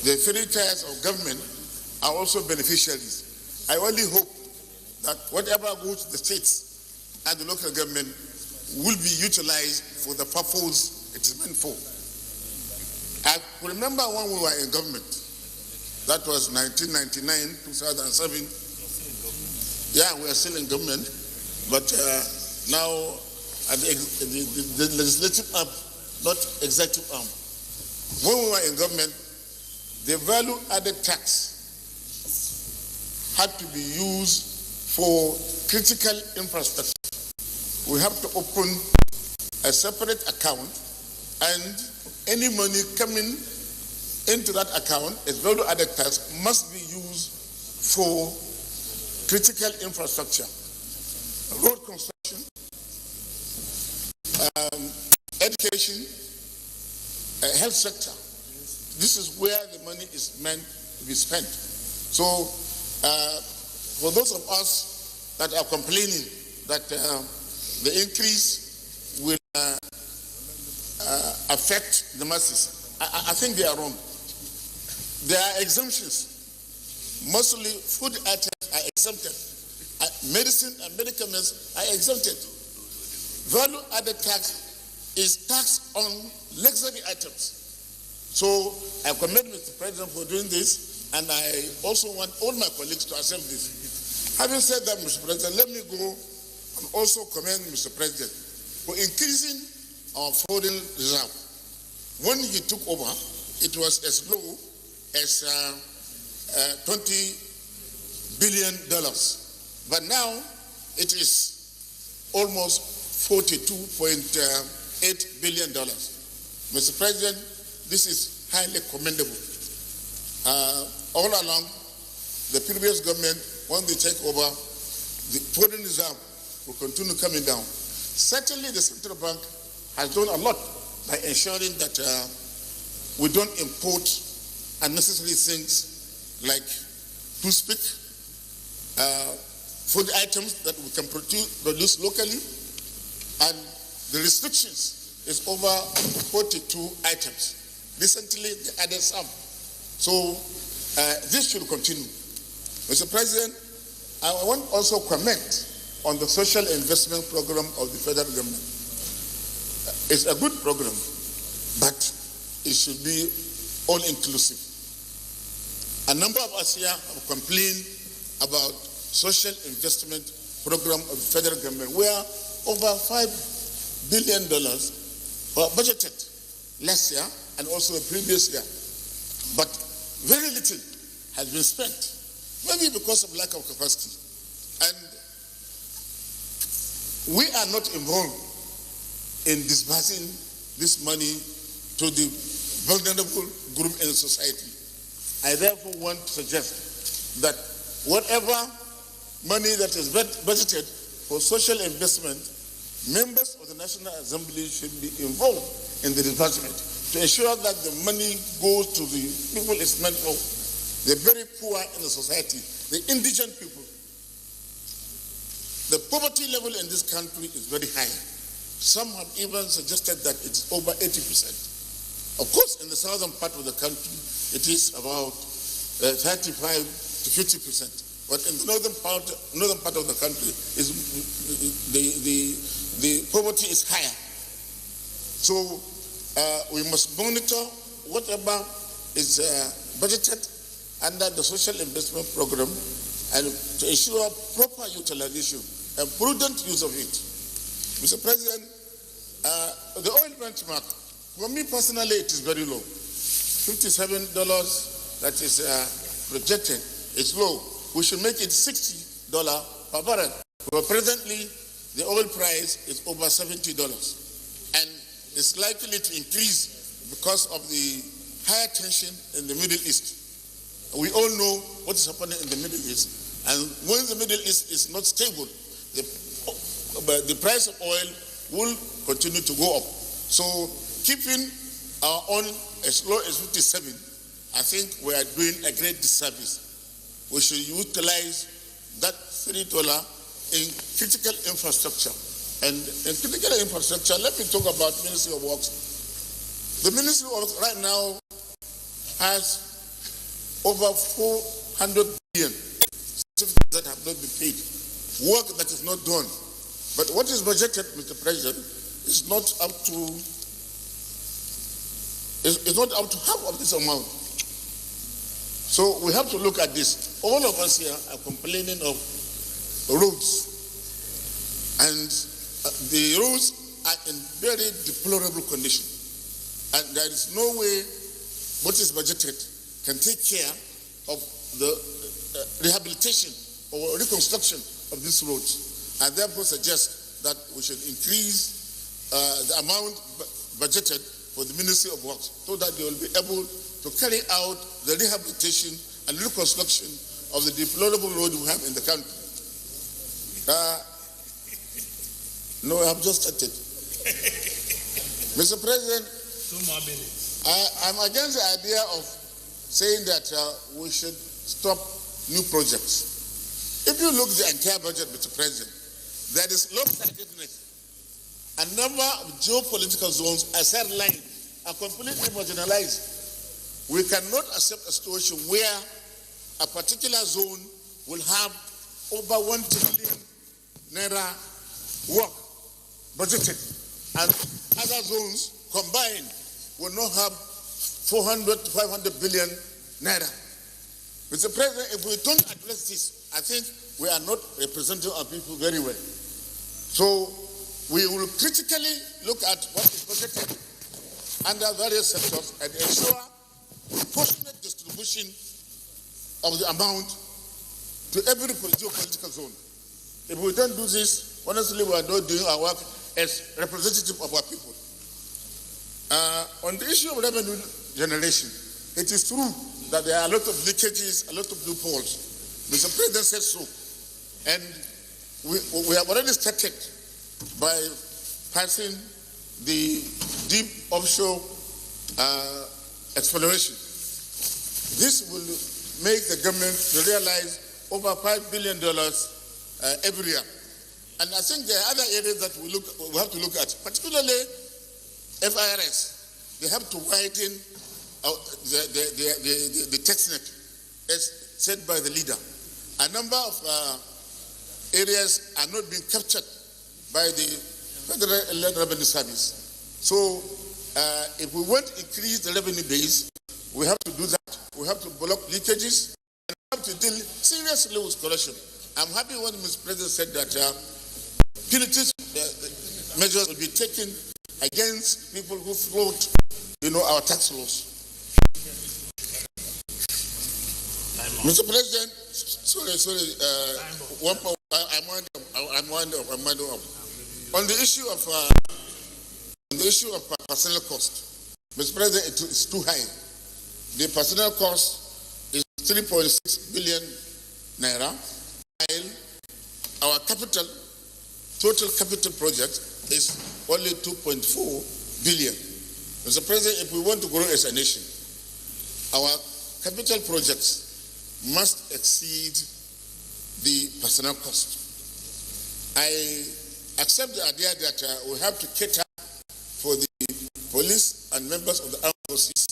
Speaker 4: The 3 tiers of government are also beneficiaries. I only hope that whatever goes to the states and the local government will be utilized for the purpose it is meant for. I remember when we were in government, that was 1999, 2007. Yeah, we are still in government, but now at the legislative arm, not executive arm. When we were in government, the value-added tax had to be used for critical infrastructure. We have to open a separate account, and any money coming into that account as value-added tax must be used for critical infrastructure, road construction, education, health sector. This is where the money is meant to be spent. So, for those of us that are complaining that the increase will affect the masses, I think they are wrong. There are exemptions. Mostly food items are exempted. Medicine and medicaments are exempted. Value-added tax is tax on luxury items. So I commend Mr. President for doing this, and I also want all my colleagues to accept this. Having said that, Mr. President, let me go and also commend Mr. President for increasing our foreign reserve. When he took over, it was as low as $20 billion. But now it is almost $42.8 billion. Mr. President, this is highly commendable. All along, the previous government, when they take over, the foreign reserve will continue coming down. Certainly, the central bank has done a lot by ensuring that we don't import unnecessary things like toothpick, food items that we can produce locally, and the restrictions is over 42 items. Recently, they added some. So this should continue. Mr. President, I want also comment on the social investment program of the federal government. It's a good program, but it should be all-inclusive. A number of us here have complained about social investment program of the federal government, where over $5 billion were budgeted last year and also the previous year. But very little has been spent, maybe because of lack of capacity. And we are not involved in disbursing this money to the vulnerable group in society. I therefore want to suggest that whatever money that is budgeted for social investment, members of the National Assembly should be involved in the disbursement to ensure that the money goes to the people it's meant for, the very poor in the society, the indigent people. The poverty level in this country is very high. Some have even suggested that it's over 80%. Of course, in the southern part of the country, it is about 35 to 50%. But in the northern part of the country, the poverty is higher. So we must monitor whatever is budgeted under the social investment program and to ensure proper utilization and prudent use of it. Mr. President, the oil benchmark, for me personally, it is very low. $57 that is projected is low. We should make it $60 per barrel. But presently, the oil price is over $70. And it's likely to increase because of the higher tension in the Middle East. We all know what is happening in the Middle East.
Speaker 6: And when the Middle East is not stable, the price of oil will continue to go up. So keeping our own as low as 57, I think we are doing a great disservice. We should utilize that $3 in critical infrastructure. And in critical infrastructure, let me talk about Ministry of Works. The Ministry of Works right now has over 400 billion that have not been paid. Work that is not done. But what is budgeted, Mr. President, is not up to half of this amount. So we have to look at this. All of us here are complaining of roads, and the roads are in very deplorable condition. And there is no way what is budgeted can take care of the rehabilitation or reconstruction of these roads. I therefore suggest that we should increase the amount budgeted for the Ministry of Works so that they will be able to carry out the rehabilitation and reconstruction of the deplorable road we have in the country. No, I have just started. Mr. President,
Speaker 1: 2 more minutes.
Speaker 6: I'm against the idea of saying that we should stop new projects. If you look at the entire budget, Mr. President, there is lopsidedness. A number of geopolitical zones are sidelined, are completely marginalized. We cannot accept a situation where a particular zone will have over 1 trillion naira work budgeted, and other zones combined will not have 400 to 500 billion naira. Mr. President, if we don't address this, I think we are not representing our people very well. So we will critically look at what is budgeted under various sectors and ensure proportionate distribution of the amount to every geopolitical zone. If we don't do this, honestly, we are not doing our work as representative of our people. On the issue of revenue generation, it is true that there are a lot of leakages, a lot of loopholes. Mr. President said so. And we have already started by passing the deep offshore exploration. This will make the government realize over $5 billion every year. And I think there are other areas that we have to look at, particularly FIRS. They have to widen the tax net, as said by the leader. A number of areas are not being captured by the Federal Inland Revenue Service. So if we want to increase the revenue base, we have to do that. We have to block leakages and we have to deal seriously with corruption. I'm happy when Mr. President said that punitive measures will be taken against people who float, our tax laws. Mr. President, I'm winding up. On the issue of personnel cost, Mr. President, it's too high. The personnel cost is 3.6 billion naira, while our total capital project is only 2.4 billion. Mr. President, if we want to grow as a nation, our capital projects must exceed the personnel cost. I accept the idea that we have to cater for the police and members of the armed forces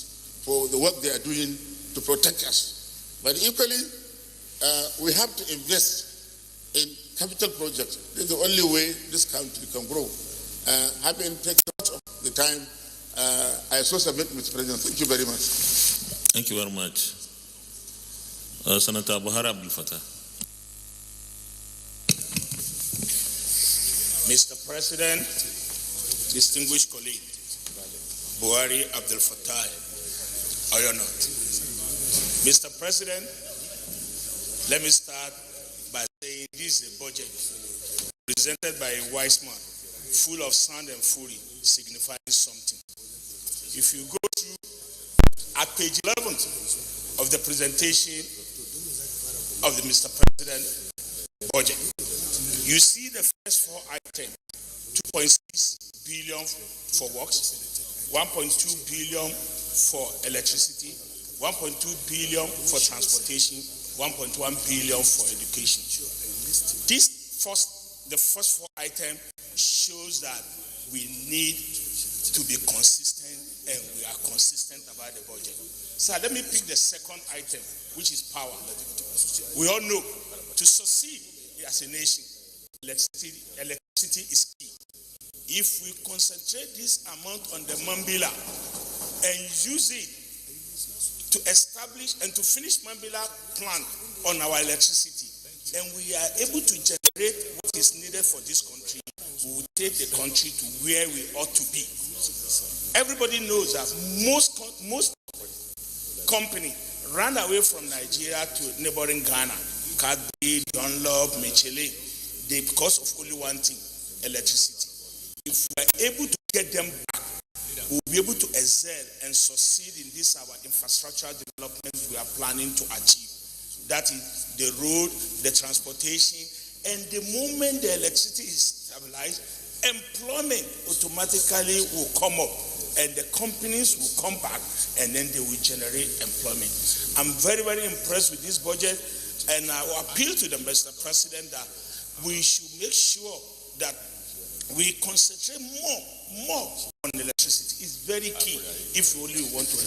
Speaker 6: for the work they are doing to protect us. But equally, we have to invest in capital projects. This is the only way this country can grow. Having taken much of the time, I so submit, Mr. President. Thank you very much.
Speaker 2: Thank you very much. Senator Buhari Abdul Fattah.
Speaker 8: Mr. President, distinguished colleague, Buhari Abdul Fattah, Oyo North. Mr. President, let me start by saying this is a budget presented by a wise man, full of sound and fury, signifying something. If you go through at page 11 of the presentation, of the Mr. President budget. You see the first four items: 2.6 billion for works, 1.2 billion for electricity, 1.2 billion for transportation, 1.1 billion for education. The first four items shows that we need to be consistent, and we are consistent about the budget. So let me pick the second item, which is power. We all know to succeed as a nation, electricity is key. If we concentrate this amount on the Mambila and use it to establish and to finish Mambila plant on our electricity, and we are able to generate what is needed for this country, we will take the country to where we ought to be. Everybody knows that most companies ran away from Nigeria to neighboring Ghana, Cadbury, Dunlop, Michelin, because of only one thing: electricity. If we are able to get them back, we will be able to excel and succeed in this our infrastructural development we are planning to achieve. That is the road, the transportation, and the moment the electricity is stabilized, employment automatically will come up, and the companies will come back, and then they will generate employment. I'm very, very impressed with this budget, and I will appeal to the Mr. President that we should make sure that we concentrate more on electricity. It's very key if we only want to.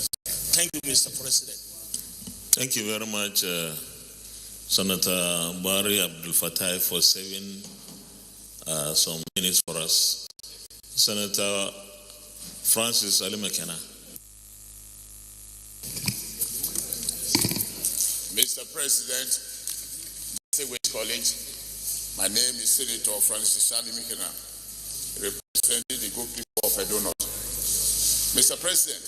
Speaker 8: Thank you, Mr. President.
Speaker 2: Thank you very much, Senator Buhari Abdul Fattah, for saving some minutes for us. Senator Francis Ali McKenna.
Speaker 6: Mr. President, Distinguished colleagues, my name is Senator Francis Ali McKenna, representing the good people of Edo North. Mr. President,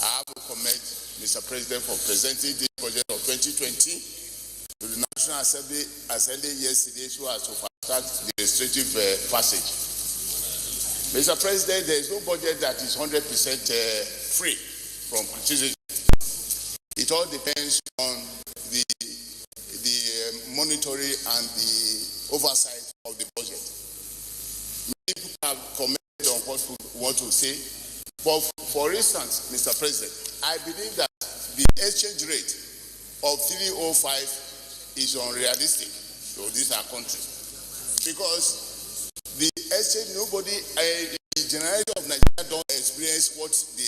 Speaker 6: I have to commend Mr. President for presenting this budget of 2020 to the National Assembly as early yesterday so as to fast-track the legislative passage. Mr. President, there is no budget that is 100% free from criticism. It all depends on the monitoring and the oversight of the budget. Many people have commented on what to say, but for instance, Mr. President, I believe that the exchange rate of 305 is unrealistic to this our country, because the exchange, the generality of Nigeria don't experience what the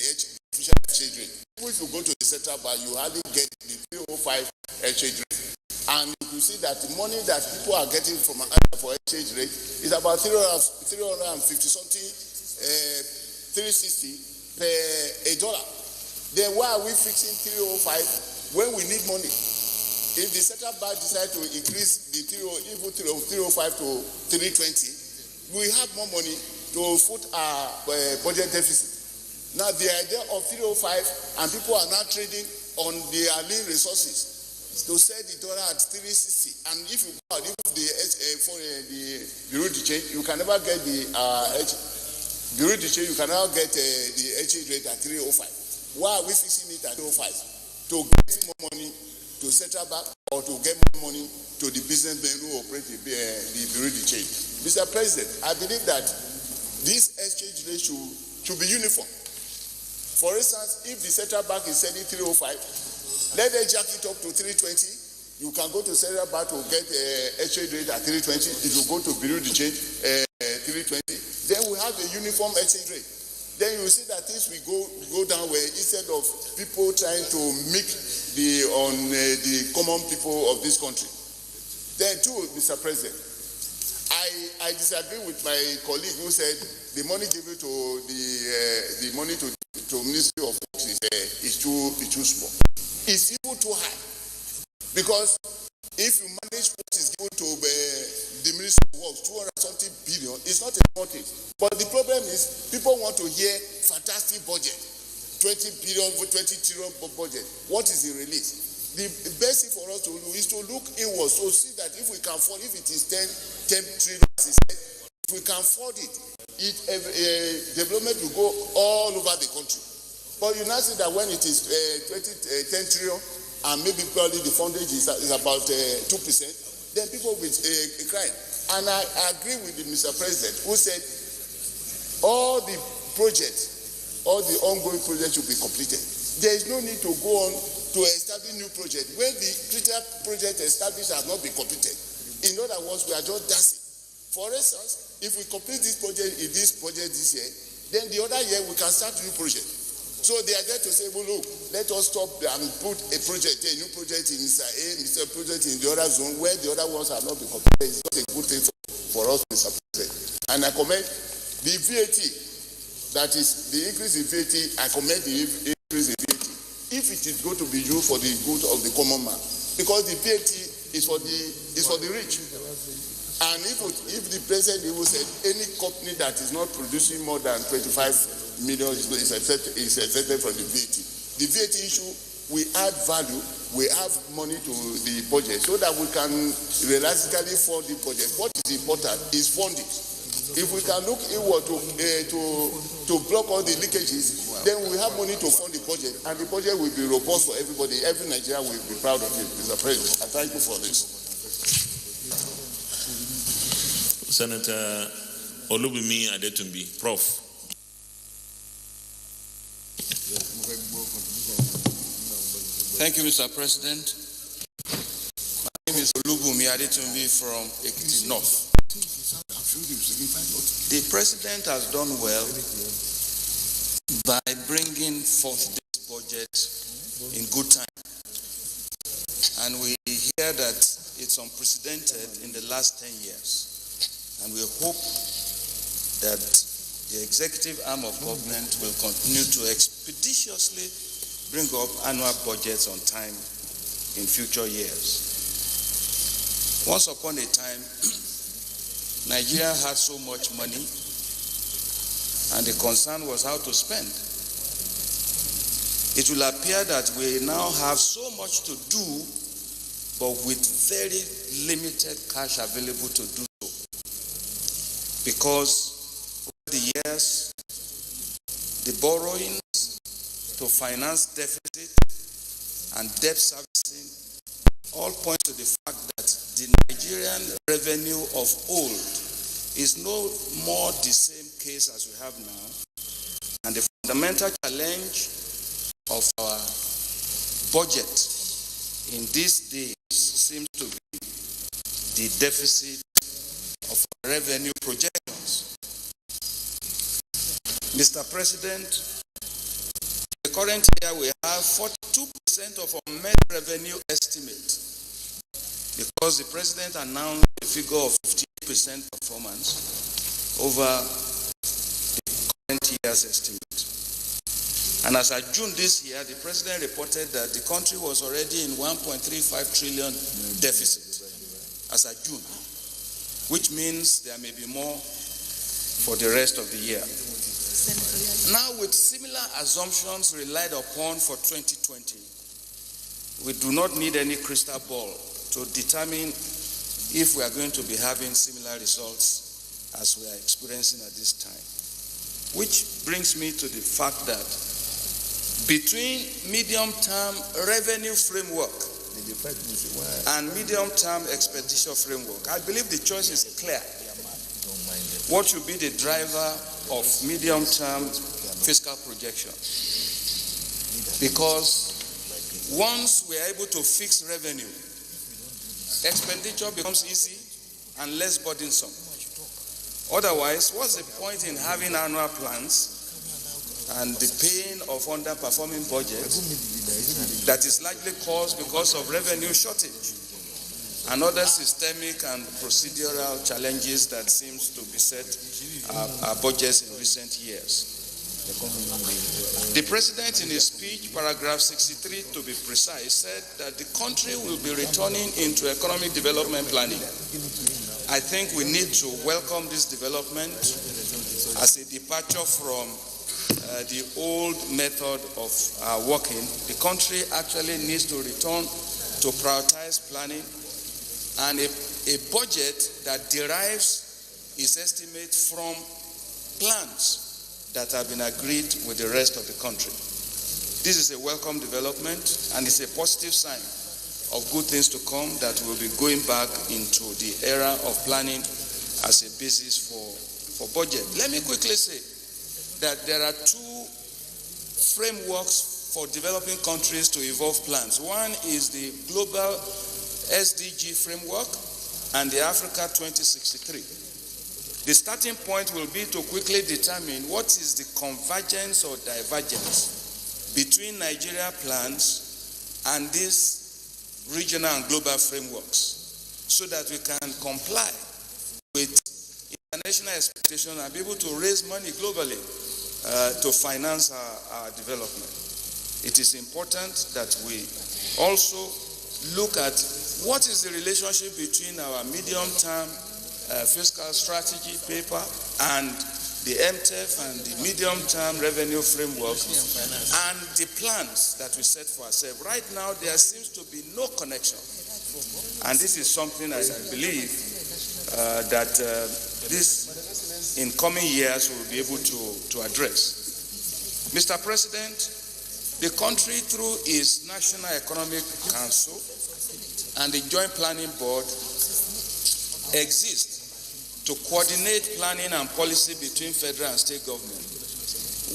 Speaker 6: official exchange rate. If you go to the central bank, you hardly get the 305 exchange rate. And you can see that the money that people are getting from for exchange rate is about 350 something, 360 per $1. Then why are we fixing 305 when we need money? If the central bank decide to increase the 305 to 320, we have more money to foot our budget deficit. Now the idea of 305 and people are now trading on their lean resources to sell the dollar at 360, and if you go out, if the bureau de change, you can never get the bureau de change, you can never get the exchange rate at 305. Why are we fixing it at 305? To get more money to central bank or to get more money to the businessmen who operate the bureau de change? Mr. President, I believe that this exchange rate should be uniform. For instance, if the central bank is selling 305, let them jack it up to 320. You can go to central bank to get exchange rate at 320. If you go to bureau de change 320, then we have a uniform exchange rate. Then you see that things will go down where instead of people trying to make the common people of this country. Then too, Mr. President, I disagree with my colleague who said the money given to the money to Ministry of Works is too small. It's even too high, because if you manage what is given to the Ministry of Works, 200-something billion, it's not a small thing. But the problem is people want to hear fantastic budget, 20 billion, 20 trillion budget. What is the release? The best thing for us to do is to look inwards to see that if we can afford, if it is 10 trillion, as he said, if we can afford it, development will go all over the country. But you now see that when it is 10 trillion
Speaker 4: and maybe probably the fundage is about 2%, then people will cry. And I agree with Mr. President, who said all the projects, all the ongoing projects will be completed. There is no need to go on to establish new projects when the critical project established has not been completed. In other words, we are just dancing. For instance, if we complete this project this year, then the other year we can start a new project. So they are there to say, well, look, let us stop and put a new project in Mr. A, Mr. Project in the other zone where the other ones have not been completed. It's not a good thing for us, Mr. President. And I commend the VAT, that is the increase in VAT, I commend the increase in VAT. If it is going to be used for the good of the common man, because the VAT is for the rich. And if the president even said any company that is not producing more than 25 million is exempted from the VAT. The VAT issue, we add value, we have money to the budget so that we can realistically fund the budget. What is important is funding. If we can look inward to block all the leakages, then we have money to fund the budget, and the budget will be robust for everybody. Every Nigerian will be proud of it, Mr. President. I thank you for this.
Speaker 2: Senator Olubimi Adetumbi, Prof.
Speaker 9: Thank you, Mr. President. My name is Olubimi Adetumbi from Ekiti North. The President has done well by bringing forth this budget in good time. And we hear that it's unprecedented in the last 10 years. And we hope that the executive arm of government will continue to expeditiously bring up annual budgets on time in future years. Once upon a time, Nigeria had so much money, and the concern was how to spend. It will appear that we now have so much to do, but with very limited cash available to do so. Because over the years, the borrowings to finance deficit and debt servicing all point to the fact that the Nigerian revenue of old is no more the same case as we have now. And the fundamental challenge of our budget in these days seems to be the deficit of our revenue projections. Mr. President, in the current year we have 42% of our net revenue estimate, because the President announced a figure of 50% performance over the current year's estimate. And as of June this year, the President reported that the country was already in 1.35 trillion deficit as of June, which means there may be more for the rest of the year. Now, with similar assumptions relied upon for 2020, we do not need any crystal ball to determine if we are going to be having similar results as we are experiencing at this time. Which brings me to the fact that between medium-term revenue framework and medium-term expenditure framework, I believe the choice is clear. What should be the driver of medium-term fiscal projection? Because once we are able to fix revenue, expenditure becomes easy and less burdensome. Otherwise, what's the point in having annual plans and the pain of underperforming budgets that is largely caused because of revenue shortage and other systemic and procedural challenges that seems to beset our budgets in recent years? The President, in his speech, paragraph 63 to be precise, said that the country will be returning into economic development planning. I think we need to welcome this development as a departure from the old method of working. The country actually needs to return to prioritized planning and a budget that derives its estimate from plans that have been agreed with the rest of the country. This is a welcome development, and it's a positive sign of good things to come that will be going back into the era of planning as a basis for budget. Let me quickly say that there are two frameworks for developing countries to evolve plans. One is the Global SDG framework and the Africa 2063. The starting point will be to quickly determine what is the convergence or divergence between Nigeria plans and these regional and global frameworks, so that we can comply with international expectations and be able to raise money globally to finance our development. It is important that we also look at what is the relationship between our medium-term fiscal strategy paper and the MTEF and the medium-term revenue framework and the plans that we set for ourselves. Right now, there seems to be no connection. And this is something I believe that this, in coming years, we will be able to address. Mr. President, the country, through its National Economic Council and the Joint Planning Board, exists to coordinate planning and policy between federal and state government.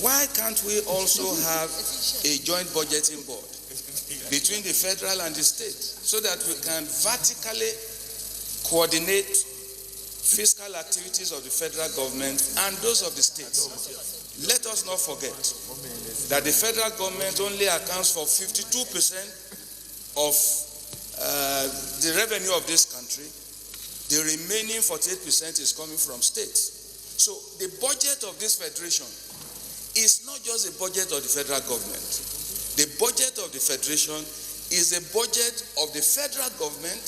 Speaker 9: Why can't we also have a joint budgeting board between the federal and the state so that we can vertically coordinate fiscal activities of the federal government and those of the states? Let us not forget that the federal government only accounts for 52% of the revenue of this country. The remaining 48% is coming from states. So the budget of this federation is not just the budget of the federal government. The budget of the federation is the budget of the federal government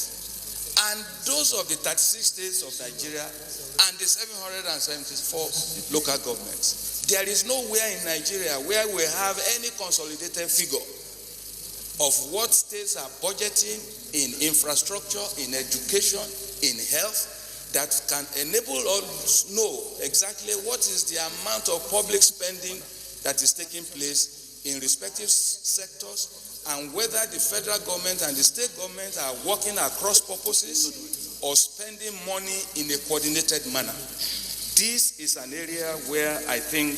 Speaker 9: and those of the 36 states of Nigeria and the 774 local governments. There is nowhere in Nigeria where we have any consolidated figure of what states are budgeting in infrastructure, in education, in health, that can enable us know exactly what is the amount of public spending that is taking place in respective sectors, and whether the federal government and the state government are working across purposes or spending money in a coordinated manner. This is an area where I think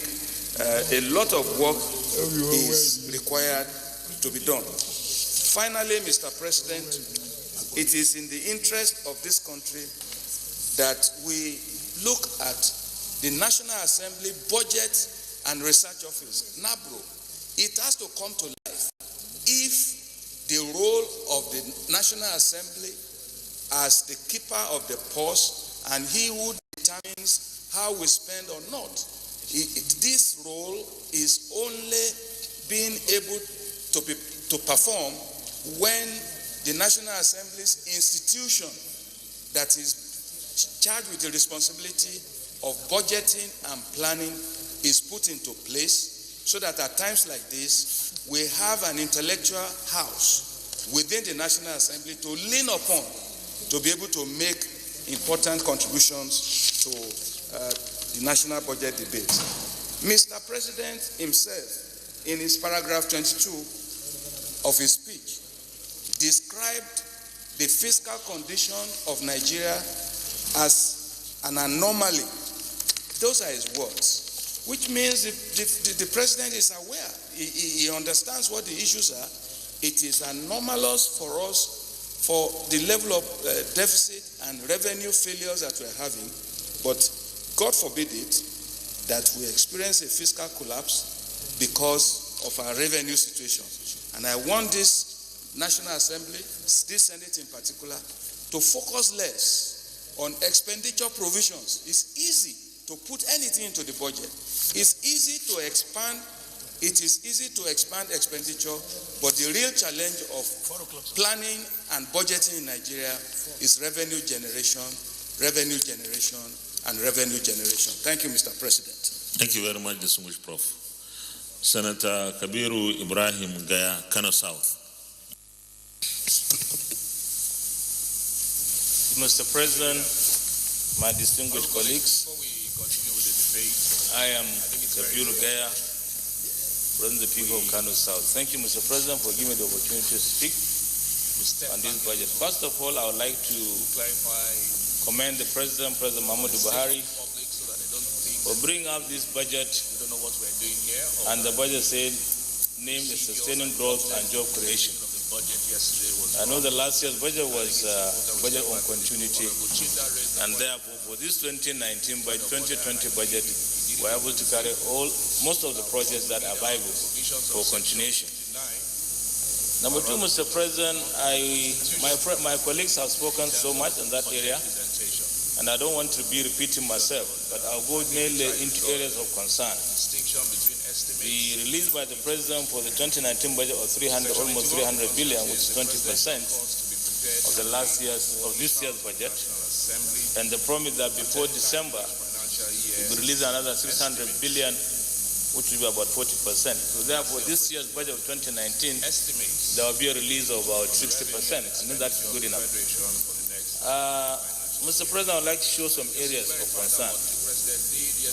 Speaker 9: a lot of work is required to be done. Finally, Mr. President, it is in the interest of this country that we look at the National Assembly Budget and Research Office, NABRO. It has to come to life if the role of the National Assembly as the keeper of the purse and he who determines how we spend or not. This role is only being able to perform when the National Assembly's institution that is charged with the responsibility of budgeting and planning is put into place, so that at times like this, we have an intellectual house within the National Assembly to lean upon to be able to make important contributions to the national budget debate. Mr. President himself, in his paragraph 22 of his speech, described the fiscal condition of Nigeria as an anomaly. Those are his words, which means the president is aware. He understands what the issues are. It is anomalous for us for the level of deficit and revenue failures that we're having, but God forbid it that we experience a fiscal collapse because of our revenue situation. And I want this National Assembly, this Senate in particular, to focus less on expenditure provisions. It's easy to put anything into the budget. It's easy to expand. It is easy to expand expenditure, but the real challenge of planning and budgeting in Nigeria is revenue generation, and revenue generation. Thank you, Mr. President.
Speaker 2: Thank you very much, distinguished Prof. Senator Kabiru Ibrahim Gaya, Kano South.
Speaker 10: Mr. President, my distinguished colleagues, I am Kabiru Gaya, representing the people of Kano South. Thank you, Mr. President, for giving me the opportunity to speak on this budget. First of all, I would like to commend the President Muhammadu Buhari, for bringing up this budget, and the budget said, named Sustaining Growth and Job Creation. I know the last year's budget was budget on continuity, and therefore for this 2019 by 2020 budget, we're able to carry most of the projects that are viable for continuation. Number two, Mr. President, my colleagues have spoken so much in that area, and I don't want to be repeating myself, but I'll go mainly into areas of concern. The release by the President for the 2019 budget of almost 300 billion, which is 20% of this year's budget, and the promise that before December, we'll release another 600 billion, which will be about 40%. So therefore, this year's budget of 2019, there will be a release of about 60%. I think that's good enough. Mr. President, I would like to show some areas of concern.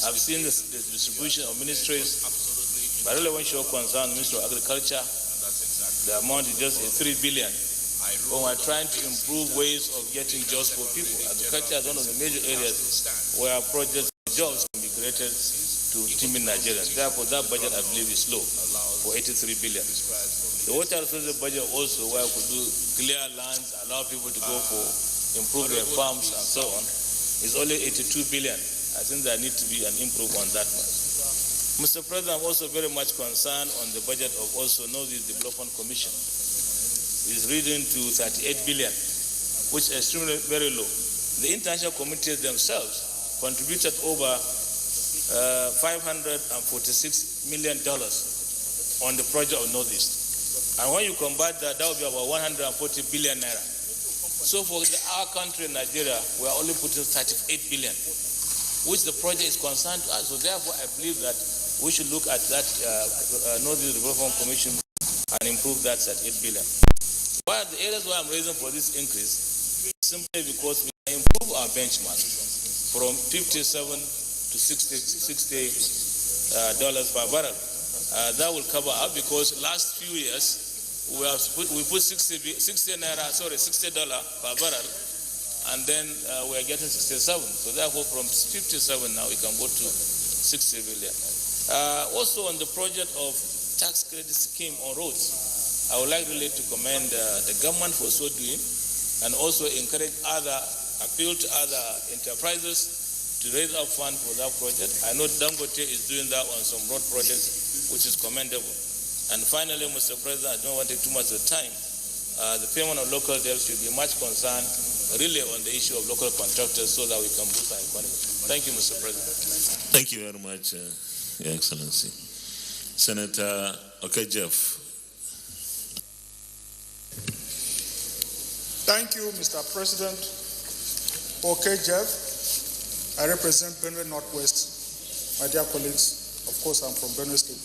Speaker 10: I've seen the distribution of ministries, but I really want to show concern the Ministry of Agriculture. The amount is just 3 billion. But we're trying to improve ways of getting jobs for people. Agriculture is one of the major areas where projects and jobs can be created to teeming Nigerians. Therefore, that budget, I believe, is low for 83 billion. The water resources budget also, where we could do clear lands, allow people to go for improve their farms and so on, is only 82 billion. I think there needs to be an improvement on that much. Mr. President, I'm also very much concerned on the budget of also Northeast Development Commission. It's reading to 38 billion, which is extremely very low. The international committees themselves contributed over $546 million on the project of Northeast. And when you combine that, that would be about 140 billion naira. So for our country, Nigeria, we are only putting 38 billion, which the project is concerned to us. So therefore, I believe that we should look at that Northeast Development Commission and improve that at 8 billion. One of the areas where I'm raising for this increase is simply because we improve our benchmark from 57 to 60 dollars per barrel. That will cover up because last few years we put $60 per barrel, and then we are getting 67. So therefore, from 57 now we can go to 60 billion. Also on the project of tax credit scheme on roads, I would like really to commend the government for so doing, and also appeal to other enterprises to raise up funds for that project. I know Dangote is doing that on some road projects, which is commendable. And finally, Mr. President, I don't want to take too much of the time. The payment of local debts should be much concerned really on the issue of local contractors so that we can boost our economy. Thank you, Mr. President.
Speaker 2: Thank you very much, Your Excellency. Senator Okejef.
Speaker 11: Thank you, Mr. President. Okejef. I represent Benue Northwest. My dear colleagues, of course, I'm from Benue State.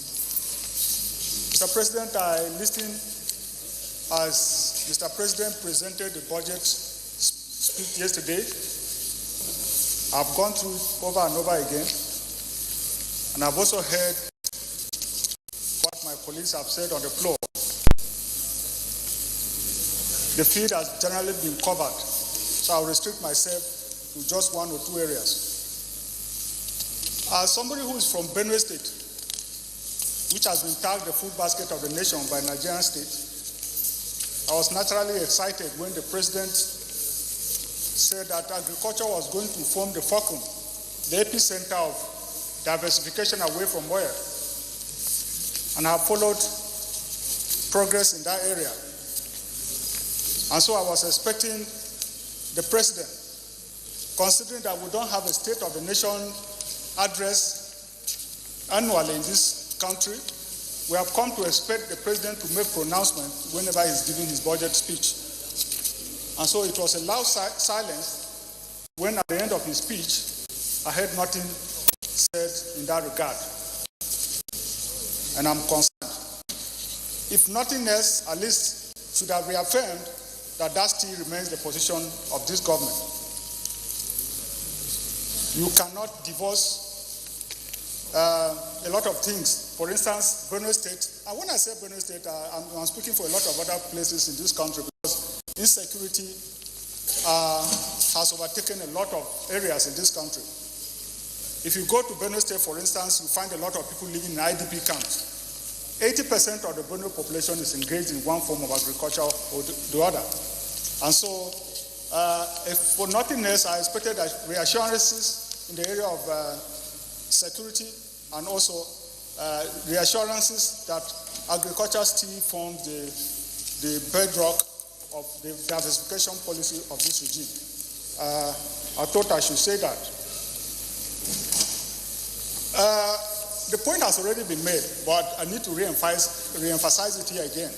Speaker 11: Mr. President, I listened as Mr. President presented the budget speech yesterday. I've gone through it over and over again, and I've also heard what my colleagues have said on the floor. The field has generally been covered, so I'll restrict myself to just one or two areas. As somebody who is from Benue State, which has been tagged the food basket of the nation by Nigerian state, I was naturally excited when the president said that agriculture was going to form the fulcrum, the epicenter of diversification away from oil. And I have followed progress in that area. And so I was expecting the president, considering that we don't have a State of the Nation address annually in this country, we have come to expect the president to make pronouncement whenever he's giving his budget speech. And so it was a loud silence when at the end of his speech, I heard nothing said in that regard. And I'm concerned. If nothing else, at least should have reaffirmed that that still remains the position of this government. You cannot divorce a lot of things. For instance, Benue State, and when I say Benue State, I'm speaking for a lot of other places in this country because insecurity has overtaken a lot of areas in this country. If you go to Benue State, for instance, you find a lot of people living in IDP camps. 80% of the Benue population is engaged in one form of agriculture or the other. And so, if for nothing else, I expected reassurances in the area of security and also reassurances that agriculture still forms the bedrock of the diversification policy of this regime. I thought I should say that. The point has already been made, but I need to re-emphasize it here again,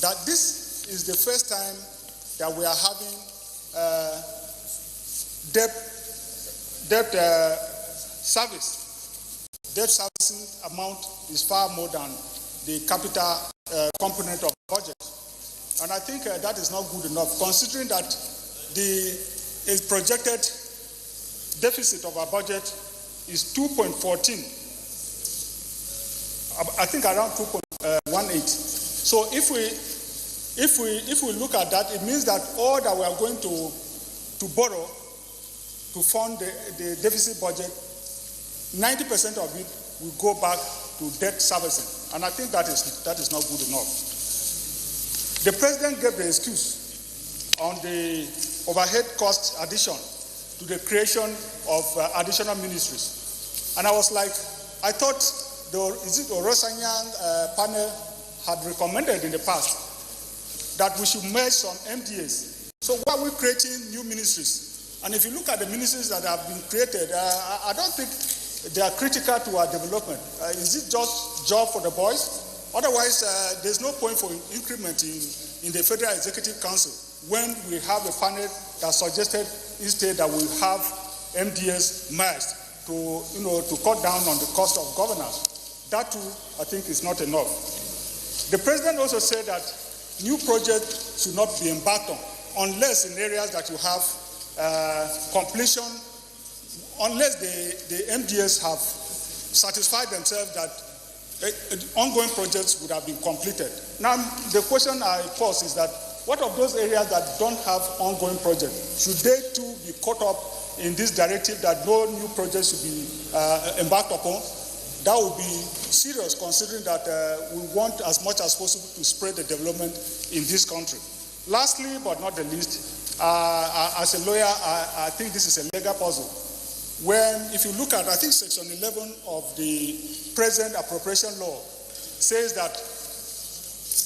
Speaker 11: that this is the first time that we are having debt service. Debt servicing amount is far more than the capital component of the budget. And I think that is not good enough, considering that the projected deficit of our budget is 2.14. I think around 2.18. So if we look at that, it means that all that we are going to borrow to fund the deficit budget, 90% of it will go back to debt servicing. And I think that is not good enough. The president gave the excuse on the overhead cost addition to the creation of additional ministries. And I was like, I thought the Orosanyang panel had recommended in the past that we should merge some MDAs. So why are we creating new ministries? And if you look at the ministries that have been created, I don't think they are critical to our development. Is it just job for the boys? Otherwise, there's no point for increment in the Federal Executive Council when we have a panel that suggested instead that we have MDAs merged to cut down on the cost of governance. That too, I think, is not enough. The president also said that new projects should not be embarked on unless in areas that you have completion, unless the MDAs have satisfied themselves that ongoing projects would have been completed. Now, the question I pose is that what of those areas that don't have ongoing projects? Should they too be caught up in this directive that no new projects should be embarked upon? That would be serious, considering that we want as much as possible to spread the development in this country. Lastly, but not the least, as a lawyer, I think this is a legal puzzle. When, if you look at, I think Section 11 of the present appropriation law says that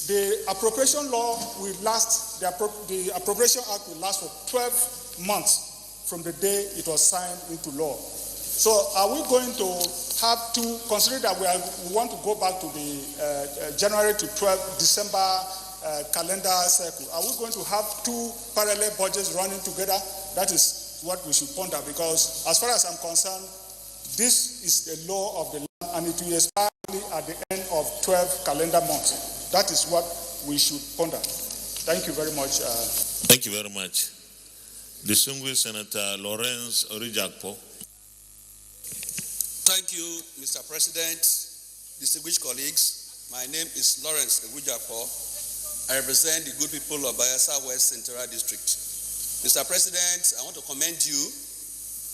Speaker 11: the appropriation law will last, the Appropriation Act will last for 12 months from the day it was signed into law. So are we going to have to, consider that we want to go back to the January to December calendar cycle, are we going to have two parallel budgets running together? That is what we should ponder, because as far as I'm concerned, this is the law of the land and it will expire at the end of 12 calendar months. That is what we should ponder. Thank you very much.
Speaker 2: Thank you very much. Distinguished Senator Lawrence Orijakpo.
Speaker 12: Thank you, Mr. President, distinguished colleagues. My name is Lawrence Orijakpo. I represent the good people of Bayelsa West Central District. Mr. President, I want to commend you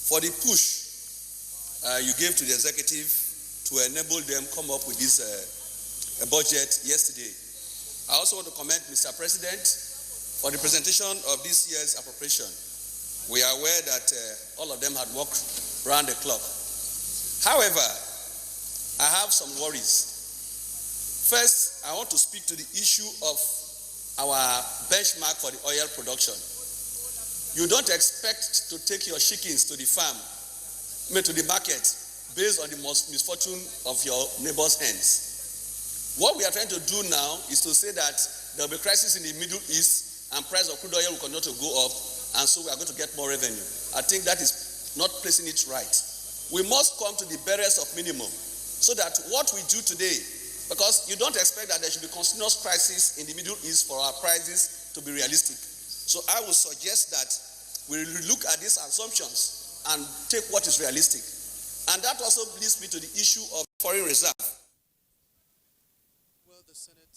Speaker 12: for the push you gave to the executive to enable them come up with this budget yesterday. I also want to commend Mr. President for the presentation of this year's appropriation. We are aware that all of them had worked round the clock. However, I have some worries. First, I want to speak to the issue of our benchmark for the oil production. You don't expect to take your chickens to the farm, to the market, based on the misfortune of your neighbor's hens. What we are trying to do now is to say that there will be crisis in the Middle East and price of crude oil will continue to go up, and so we are going to get more revenue. I think that is not placing it right. We must come to the barriers of minimum so that what we do today, because you don't expect that there should be continuous crisis in the Middle East for our prices to be realistic. So I would suggest that we look at these assumptions and take what is realistic. And that also leads me to the issue of foreign reserve.
Speaker 1: Well, the Senate